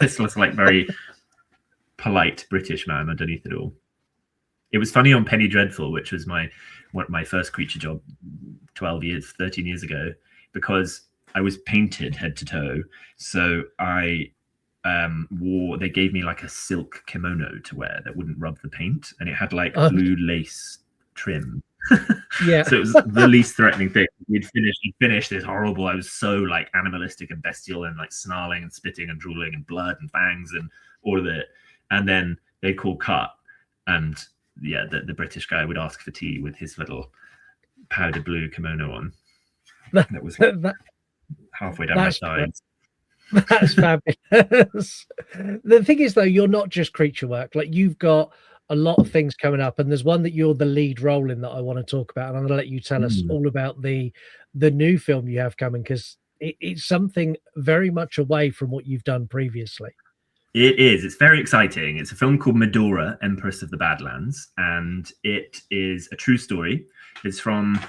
This looks like very polite British man underneath it all. It was funny on Penny Dreadful, which was my first creature job 13 years ago, because I was painted head to toe. So I they gave me like a silk kimono to wear that wouldn't rub the paint, and it had like blue lace trim. Yeah. So it was the least threatening thing. We'd finished this horrible. I was so like animalistic and bestial and like snarling and spitting and drooling and blood and fangs and all of it. And then they'd call cut, and the British guy would ask for tea with his little powder blue kimono on. That was like halfway down my sides. That's fabulous. The thing is, though, you're not just creature work. Like, you've got a lot of things coming up, and there's one that you're the lead role in that I want to talk about, and I'm going to let you tell us all about the new film you have coming, because it's something very much away from what you've done previously. It is. It's very exciting. It's a film called Medora, Empress of the Badlands, and it is a true story. It's from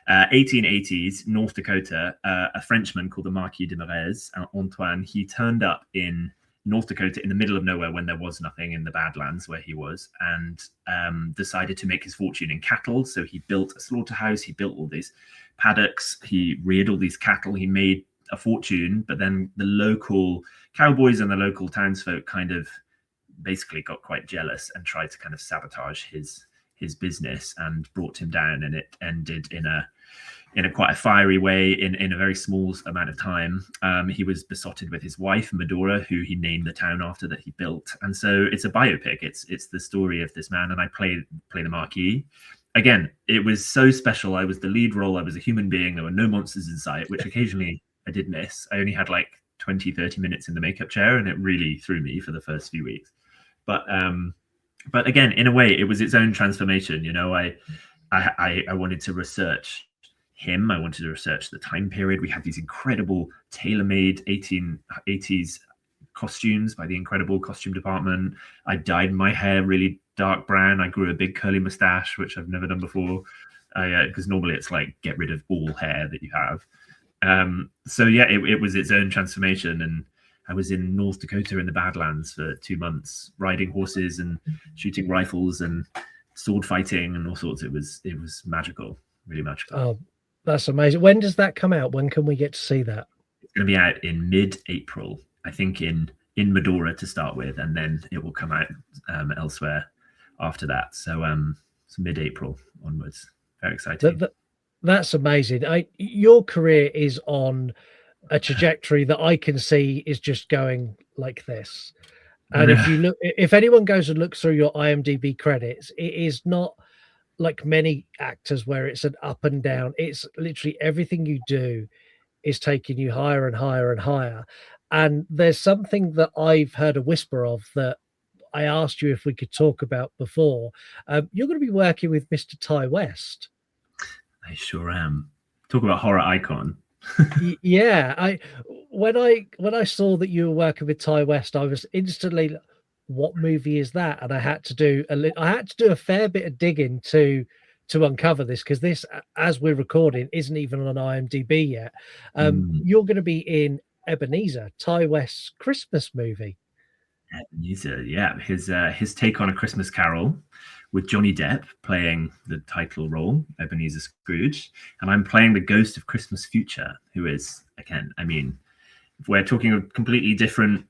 1880s North Dakota. A Frenchman called the Marquis de Merez, Antoine, he turned up in North Dakota in the middle of nowhere when there was nothing in the Badlands where he was, and decided to make his fortune in cattle. So he built a slaughterhouse, he built all these paddocks, he reared all these cattle, he made a fortune. But then the local cowboys and the local townsfolk kind of basically got quite jealous and tried to kind of sabotage his business and brought him down, and it ended in a quite a fiery way in a very small amount of time. He was besotted with his wife Medora, who he named the town after that he built. And so it's a biopic. It's the story of this man, and I play the Marquis. Again, it was so special. I was the lead role. I was a human being. There were no monsters in sight, which occasionally I did miss. I only had like 20-30 minutes in the makeup chair, and it really threw me for the first few weeks. But again, in a way, it was its own transformation. You know, I wanted to research him. I wanted to research the time period. We had these incredible tailor-made 1880s costumes by the incredible costume department. I dyed my hair really dark brown. I grew a big curly mustache, which I've never done before, because normally it's like get rid of all hair that you have. So yeah, it was its own transformation. And I was in North Dakota in the Badlands for 2 months, riding horses and shooting rifles and sword fighting and all sorts. It was magical, really magical. Oh, that's amazing. When does that come out? When can we get to see that? It's going to be out in mid-April, I think, in Medora to start with, and then it will come out elsewhere after that. So it's mid-April onwards. Very exciting. That's amazing. Your career is on a trajectory that I can see is just going like this. And if anyone goes and looks through your IMDb credits, it is not like many actors where it's an up and down. It's literally everything you do is taking you higher and higher and higher. And there's something that I've heard a whisper of that I asked you if we could talk about before. You're going to be working with Mr. Ty West. I sure am. Talk about horror icon. Yeah, when I saw that you were working with Ty West, I was instantly, what movie is that? And I had to do a fair bit of digging to uncover this, because this, as we're recording, isn't even on IMDb yet. You're going to be in Ebenezer, Ty West's Christmas movie. Ebenezer, yeah, his take on A Christmas Carol, with Johnny Depp playing the title role, Ebenezer Scrooge, and I'm playing the ghost of Christmas Future, who is, again, I mean, if we're talking a completely different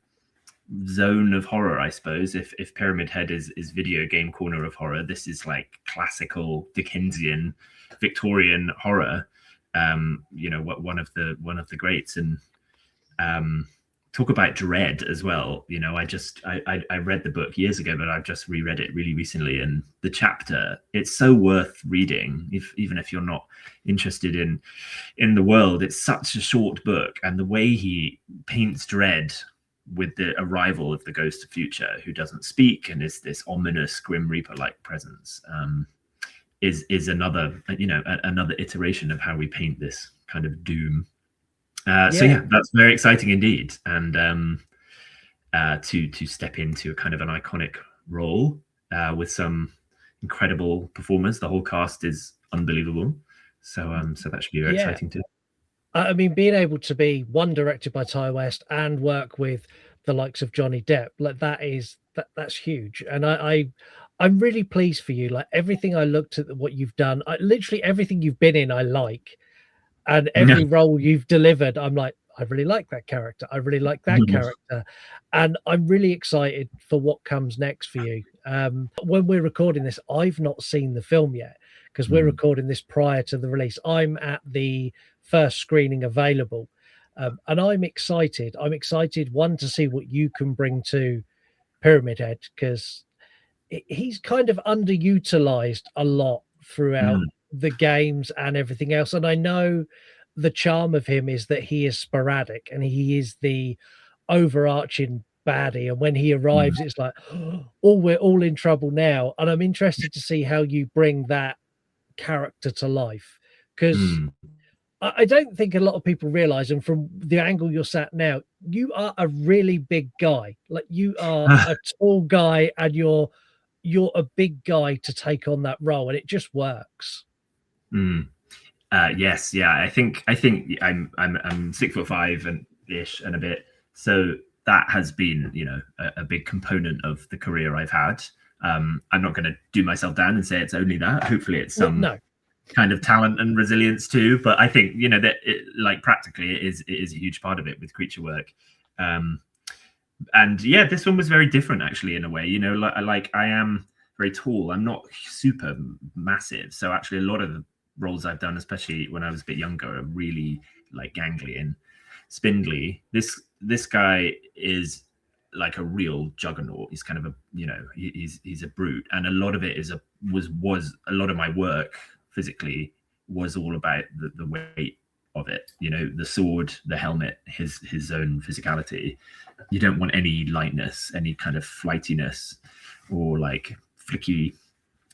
zone of horror, I suppose. If Pyramid Head is video game corner of horror, this is like classical Dickensian Victorian horror. One of the greats, and talk about dread as well. I read the book years ago, but I've just reread it really recently, and the chapter, it's so worth reading, even if you're not interested in the world. It's such a short book, and the way he paints dread with the arrival of the ghost of future, who doesn't speak and is this ominous Grim Reaper-like presence, is another iteration of how we paint this kind of doom. So yeah, that's very exciting indeed, and to step into a kind of an iconic role with some incredible performers. The whole cast is unbelievable, so that should be very exciting too. I mean, being able to be directed by Ty West and work with the likes of Johnny Depp, like that's huge, and I'm really pleased for you. Like, everything I looked at what you've done, literally everything you've been in, I like. And every role you've delivered, I'm like, I really like that character. I really like that character. And I'm really excited for what comes next for you. When we're recording this, I've not seen the film yet, because we're recording this prior to the release. I'm at the first screening available. And I'm excited. I'm excited, one, to see what you can bring to Pyramid Head, because he's kind of underutilized a lot throughout the games and everything else. And I know the charm of him is that he is sporadic and he is the overarching baddie, and when he arrives it's like, oh, we're all in trouble now. And I'm interested to see how you bring that character to life, because I don't think a lot of people realize, and from the angle you're sat now, you are a really big guy. Like, you are a tall guy, and you're a big guy to take on that role, and it just works. Yes, yeah. I think I'm 6'5" and ish and a bit. So that has been, a big component of the career I've had. I'm not going to do myself down and say it's only that. Hopefully, it's some kind of talent and resilience too. But I think that practically it is a huge part of it with creature work. And yeah, this one was very different actually in a way. Like I am very tall. I'm not super massive. So actually, a lot of the roles I've done, especially when I was a bit younger, are really like gangly and spindly. This guy is like a real juggernaut. He's kind of he's a brute, and a lot of it was a lot of my work physically was all about the weight of it. The sword, the helmet, his own physicality. You don't want any lightness, any kind of flightiness, or like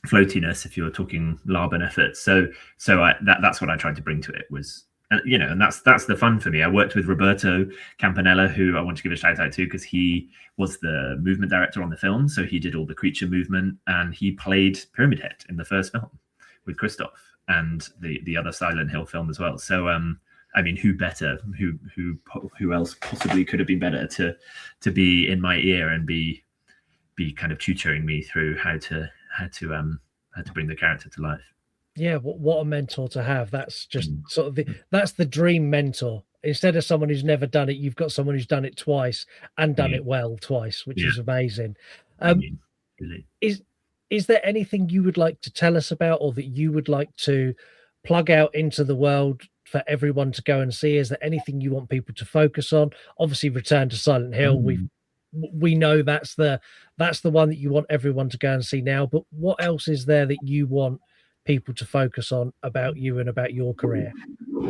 floatiness if you're talking Laban efforts. So that's what I tried to bring to it was, and that's the fun for me. I worked with Roberto Campanella, who I want to give a shout out to, because he was the movement director on the film. So he did all the creature movement, and he played Pyramid Head in the first film with Christoph, and the other Silent Hill film as well. So I mean, who better? Who else possibly could have been better to be in my ear and be kind of tutoring me through how to bring the character to life. Yeah, what a mentor to have. That's just sort of that's the dream mentor. Instead of someone who's never done it, you've got someone who's done it twice and done it well twice, which is amazing. Really. Is there anything you would like to tell us about, or that you would like to plug out into the world for everyone to go and see? Is there anything you want people to focus on? Obviously, Return to Silent Hill. We know that's the one that you want everyone to go and see now. But what else is there that you want people to focus on about you and about your career?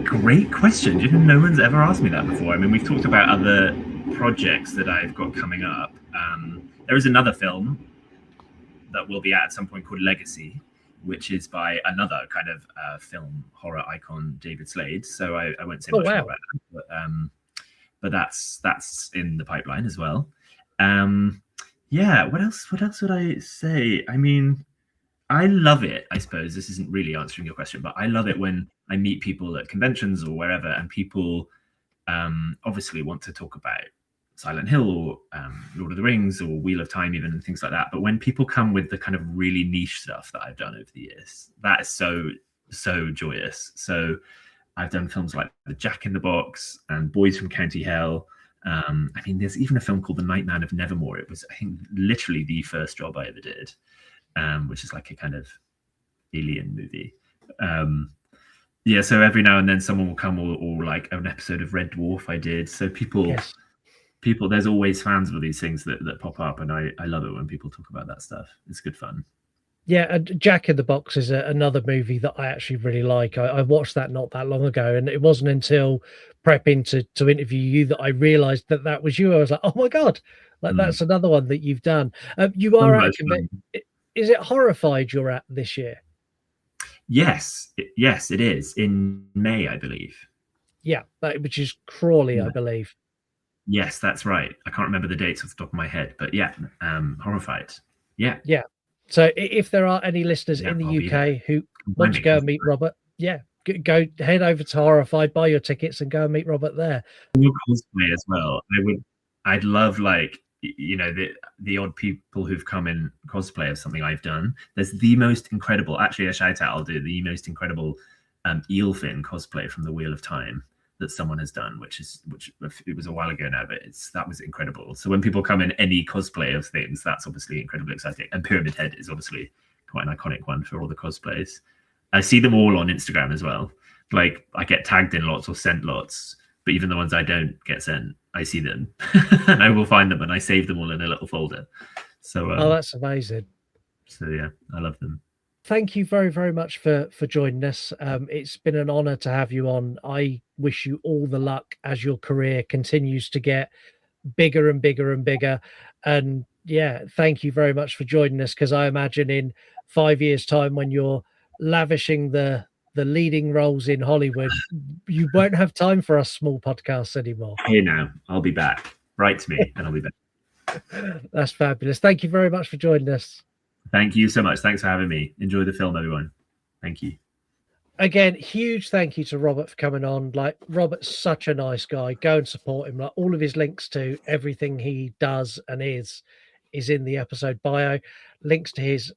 Great question. No one's ever asked me that before. I mean, we've talked about other projects that I've got coming up. There is another film that will be at some point called Legacy, which is by another kind of film horror icon, David Slade. So I won't say Oh, much wow. more about that, but that's in the pipeline as well. Yeah, what else would I say? I mean, I love it. I suppose this isn't really answering your question, but I love it when I meet people at conventions or wherever, and people obviously want to talk about Silent Hill or Lord of the Rings or Wheel of Time, even, and things like that. But when people come with the kind of really niche stuff that I've done over the years, that is so joyous. So I've done films like The Jack in the Box and Boys from County Hell. I mean, there's even a film called The Nightman of Nevermore. It was, I think, literally the first job I ever did, which is like a kind of alien movie. Yeah, so every now and then someone will come, or like an episode of Red Dwarf I did. So people, there's always fans of these things that pop up, and I love it when people talk about that stuff. It's good fun. Yeah, and Jack in the Box is another movie that I actually really like. I watched that not that long ago, and it wasn't until prepping to interview you that I realised that was you. I was like, oh my God, like that's another one that you've done. You are at is it Horrified you're at this year? Yes, it is in May, I believe. Yeah, which is Crawley, I believe. Yes, that's right. I can't remember the dates off the top of my head, but yeah, Horrified. Yeah. Yeah. So if there are any listeners in the UK who want to go and meet Robert, go head over to Horrified, buy your tickets, and go and meet Robert there. Cosplay as well. I'd love, like, you know, the odd people who've come in cosplay of something I've done. There's the most incredible, actually, a shout out, I'll do the most incredible Eelfin cosplay from the Wheel of Time that someone has done, which it was a while ago now, but that was incredible. So when people come in any cosplay of things, that's obviously incredibly exciting. And Pyramid Head is obviously quite an iconic one for all the cosplays. I see them all on Instagram as well. Like, I get tagged in lots or sent lots, but even the ones I don't get sent, I see them and I will find them and I save them all in a little folder. So that's amazing. So yeah, I love them. Thank you very, very much for joining us. It's been an honor to have you on. I wish you all the luck as your career continues to get bigger and bigger and bigger. And yeah, thank you very much for joining us, because I imagine in 5 years' time, when you're lavishing the leading roles in Hollywood, you won't have time for us small podcasts anymore. Hey, now I'll be back. Write to me and I'll be back. That's fabulous. Thank you very much for joining us. Thank you so much. Thanks for having me. Enjoy the film, everyone. Thank you. Again, huge thank you to Robert for coming on. Like, Robert's such a nice guy. Go and support him. Like, all of his links to everything he does and is in the episode bio. Links to his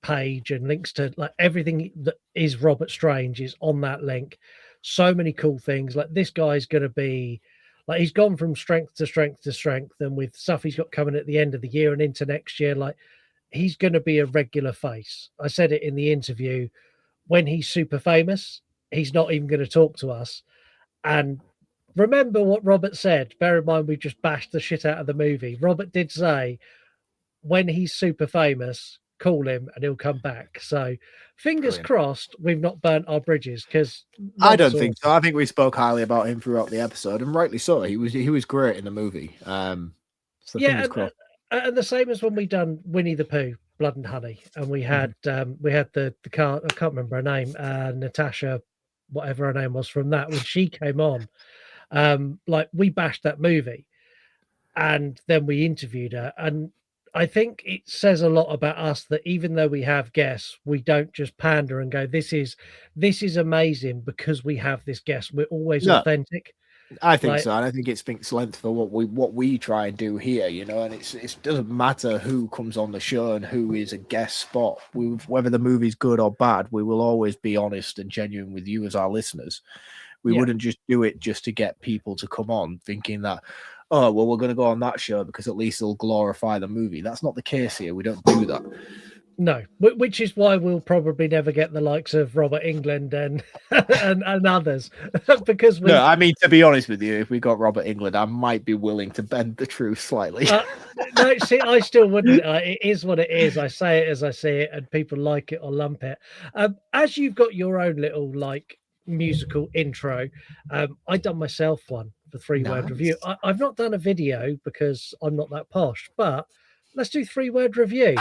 page and links to like everything that is Robert Strange is on that link. So many cool things. Like, this guy's going to be like, he's gone from strength to strength to strength, and with stuff he's got coming at the end of the year and into next year, like, he's going to be a regular face. I said it in the interview. When he's super famous, he's not even going to talk to us. And remember what Robert said. Bear in mind, we just bashed the shit out of the movie. Robert did say, when he's super famous, call him and he'll come back. So fingers crossed we've not burnt our bridges, because I don't think so. I think we spoke highly about him throughout the episode, and rightly so. He was great in the movie. So fingers crossed. And the same as when we done Winnie the Pooh, Blood and Honey, and we had the car, I can't remember her name, Natasha, whatever her name was from that, when she came on, like, we bashed that movie and then we interviewed her. And I think it says a lot about us that even though we have guests, we don't just pander and go, this is amazing because we have this guest. We're always authentic. I think so, and I think it speaks length for what we try and do here, you know. And it doesn't matter who comes on the show and who is a guest spot. Whether the movie's good or bad, we will always be honest and genuine with you as our listeners. We wouldn't just do it just to get people to come on, thinking that, oh, well, we're going to go on that show because at least it'll glorify the movie. That's not the case here. We don't do that. No, which is why we'll probably never get the likes of Robert Englund and and others, because no, I mean, to be honest with you, if we got Robert Englund, I might be willing to bend the truth slightly. No, see, I still wouldn't. It is what it is. I say it as I see it, and people like it or lump it. As you've got your own little like musical intro, I done myself one for 3-word review. I've not done a video because I'm not that posh, but let's do 3-word review.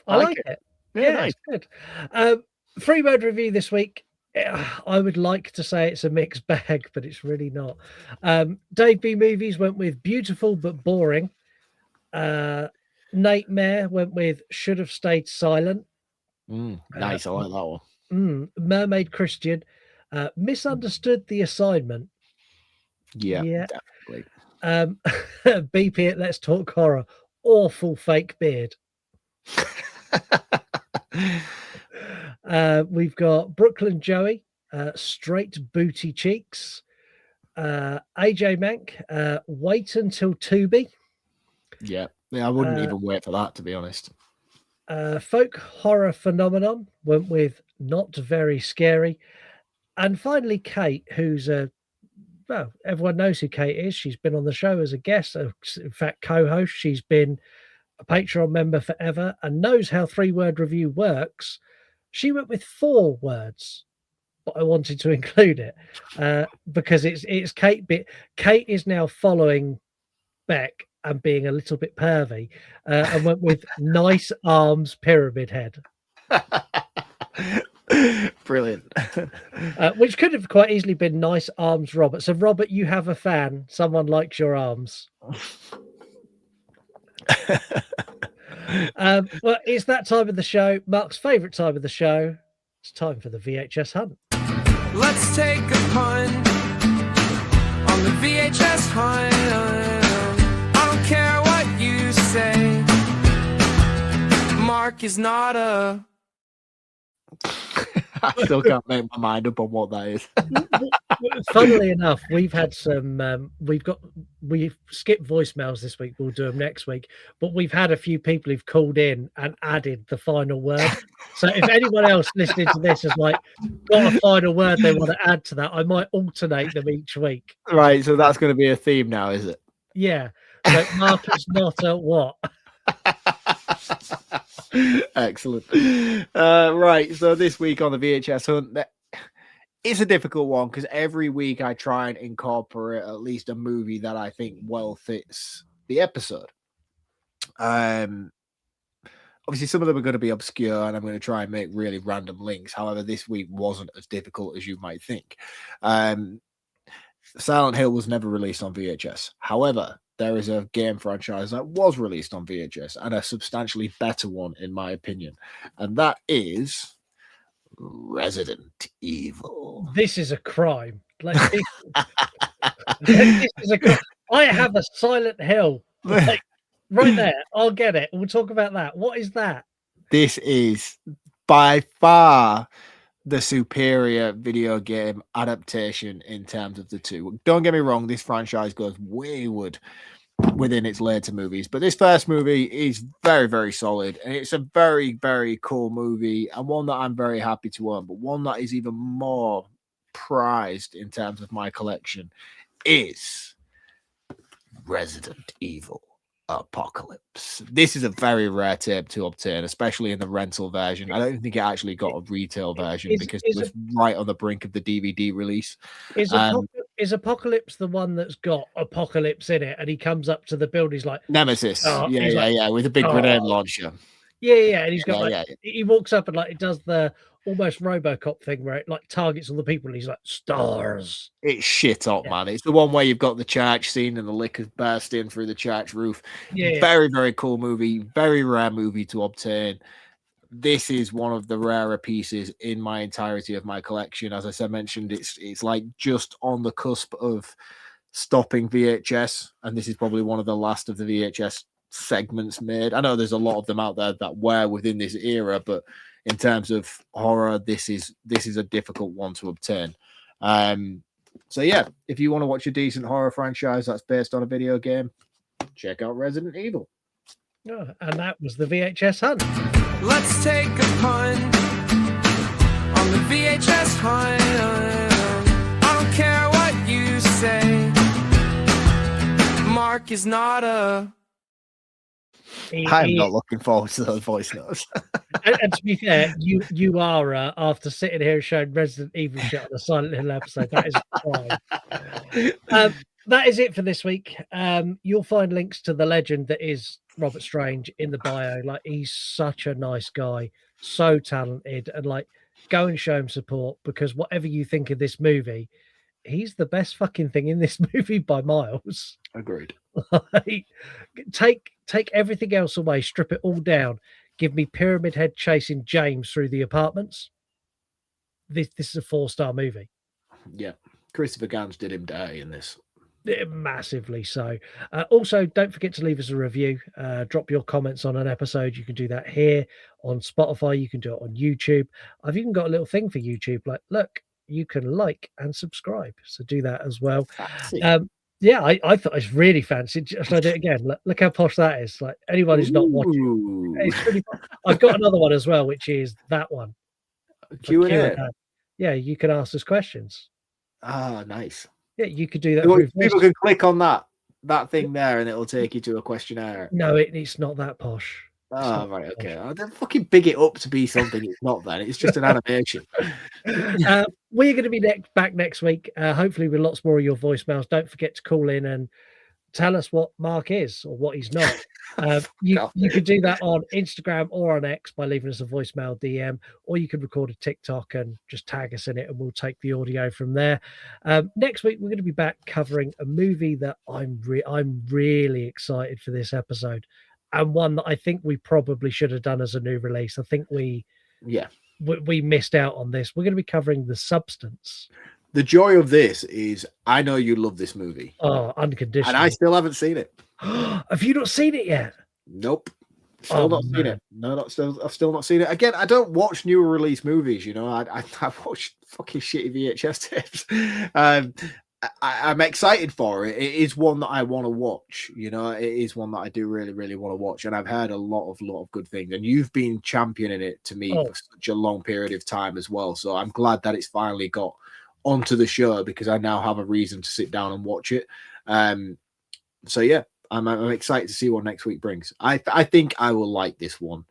I like it. Yeah, Yeah, nice. it's good. 3-word review this week. I would like to say it's a mixed bag, but it's really not. Dave B Movies went with beautiful but boring. Nate Mayer went with should have stayed silent. Nice, I like that one. Mermaid Christian misunderstood the assignment. Yeah, definitely. BP at Let's Talk Horror. Awful fake beard. We've got Brooklyn Joey, straight booty cheeks. AJ Mank, wait until Tubi. Yeah, I wouldn't even wait for that, to be honest. Folk Horror Phenomenon went with not very scary. And finally, Kate, who's well, everyone knows who Kate is. She's been on the show as a guest, in fact, co-host. She's been a Patreon member forever and knows how 3-word review works. She went with 4 words, but I wanted to include it because it's Kate. Kate is now following Beck and being a little bit pervy and went with nice arms pyramid head. Brilliant. Which could have quite easily been nice arms Robert. So Robert, you have a fan. Someone likes your arms. Well, it's that time of the show, Mark's favorite time of the show. It's time for the VHS hunt. Let's take a punt on the VHS hunt. I don't care what you say. Mark is not a... I still can't make my mind up on what that is. Funnily enough, we've had some we've skipped voicemails this week. We'll do them next week, but we've had a few people who've called in and added the final word. So if anyone else listening to this has like got a final word they want to add to that, I might alternate them each week. Right, so that's going to be a theme now, is it? Yeah. So Marcus not a what? Excellent. Right, so this week on the VHS hunt, it's a difficult one because every week I try and incorporate at least a movie that I think well fits the episode. Obviously, some of them are going to be obscure, and I'm going to try and make really random links. However, this week wasn't as difficult as you might think. Silent Hill was never released on VHS. However, there is a game franchise that was released on VHS, and a substantially better one, in my opinion. And that is Resident Evil. This is a crime. Like, this is a crime. I have a Silent Hill. Like, right there. I'll get it. We'll talk about that. What is that? This is by far the superior video game adaptation in terms of the two. Don't get me wrong, this franchise goes wayward within its later movies, but this first movie is very, very solid, and it's a very, very cool movie, and one that I'm very happy to own, but one that is even more prized in terms of my collection is Resident Evil Apocalypse. This is a very rare tape to obtain, especially in the rental version. I don't think it actually got a retail version because it was right on the brink of the DVD release. Is Apocalypse the one that's got Apocalypse in it, and he comes up to the building, he's like Nemesis? Yeah, with a big grenade launcher. Yeah, and he's got he walks up and like it does the almost RoboCop thing where it like targets all the people and he's like stars. It's shit up, man. It's the one where you've got the church scene and the liquor burst in through the church roof. Very, very cool movie. Very rare movie to obtain. This is one of the rarer pieces in my entirety of my collection. As I mentioned, it's like just on the cusp of stopping VHS, and this is probably one of the last of the VHS segments made. I know there's a lot of them out there that were within this era, but in terms of horror, this is a difficult one to obtain. So yeah, if you want to watch a decent horror franchise that's based on a video game, check out Resident Evil. Oh, and that was the VHS hunt. Let's take a punt on the VHS hunt. I don't care what you say. Mark is not a... I'm not looking forward to those voice notes. and to be fair, you are after sitting here showing Resident Evil shit on the Silent Hill episode. That is fine. that is it for this week. You'll find links to the legend that is Robert Strange in the bio. Like, he's such a nice guy, so talented, and like, go and show him support, because whatever you think of this movie, he's the best fucking thing in this movie by miles. Agreed. Like, take everything else away, strip it all down, give me Pyramid Head chasing James through the apartments. This is a 4-star movie. Yeah. Christopher Gans did him dirty in this. Massively so. Also, don't forget to leave us a review. Drop your comments on an episode. You can do that here on Spotify. You can do it on YouTube. I've even got a little thing for YouTube. Like, look, you can like and subscribe. So do that as well. Fancy. Yeah, I thought it's really fancy. Just I do it again. Look how posh that is. Like, anyone who's not watching, Ooh. it's pretty. I've got another one as well, which is that one. Q&A. Q&A. Yeah, you can ask us questions. Ah, nice. Yeah, you could do that. People with people voice. can click on that thing there, and it'll take you to a questionnaire. No, it's not that posh. Oh, not right, posh. okay. Oh, don't fucking big it up to be something it's not. Then it's just an animation. We're going to be back next week, hopefully with lots more of your voicemails. Don't forget to call in and tell us what Mark is or what he's not. You could do that on Instagram or on X by leaving us a voicemail DM, or you could record a TikTok and just tag us in it, and we'll take the audio from there. Next week we're going to be back covering a movie that I'm really excited for this episode, and one that I think we probably should have done as a new release. I think we missed out on this. We're going to be covering The Substance. The joy of this is I know you love this movie. Oh, unconditional. And I still haven't seen it. Have you not seen it yet? Nope. Still not seen it. No, I've still not seen it. Again, I don't watch newer release movies, you know. I watch fucking shitty VHS tapes. I'm excited for it. It is one that I want to watch. You know, it is one that I do really, really want to watch. And I've heard a lot of good things. And you've been championing it to me for such a long period of time as well. So I'm glad that it's finally got onto the show, because I now have a reason to sit down and watch it. So yeah, I'm excited to see what next week brings. I think I will like this one.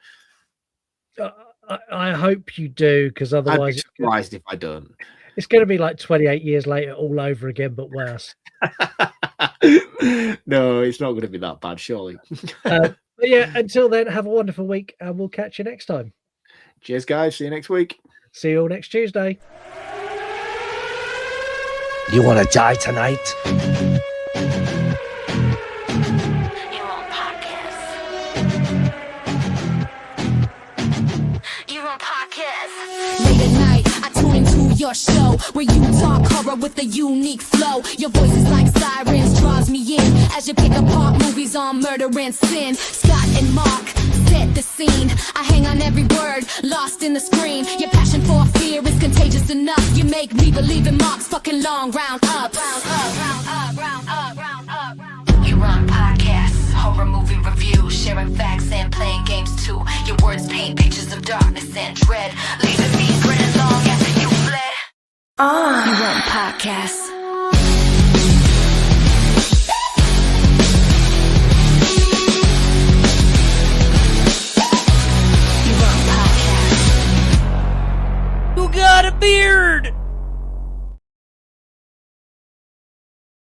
I hope you do, because otherwise I'd be surprised if I don't. It's going to be like 28 years later all over again, but worse. No, it's not going to be that bad, surely. But yeah, until then, have a wonderful week, and we'll catch you next time. Cheers, guys. See you next week. See you all next Tuesday. You want to die tonight? You're on podcast. You're on podcast. Late at night, I tune into your show where you talk horror with a unique flow. Your voice is like sirens, draws me in as you pick apart movies on murder and sin. Scott and Mark set the scene. I hang on every word, lost in the screen. Your passion for fear is contagious enough. You make me believe in Mark's fucking long round up. Round up, round up, round up, round up, round up. You run podcasts, horror movie reviews, sharing facts and playing games too. Your words paint pictures of darkness and dread, leaving me grinning long after you fled. You run podcasts.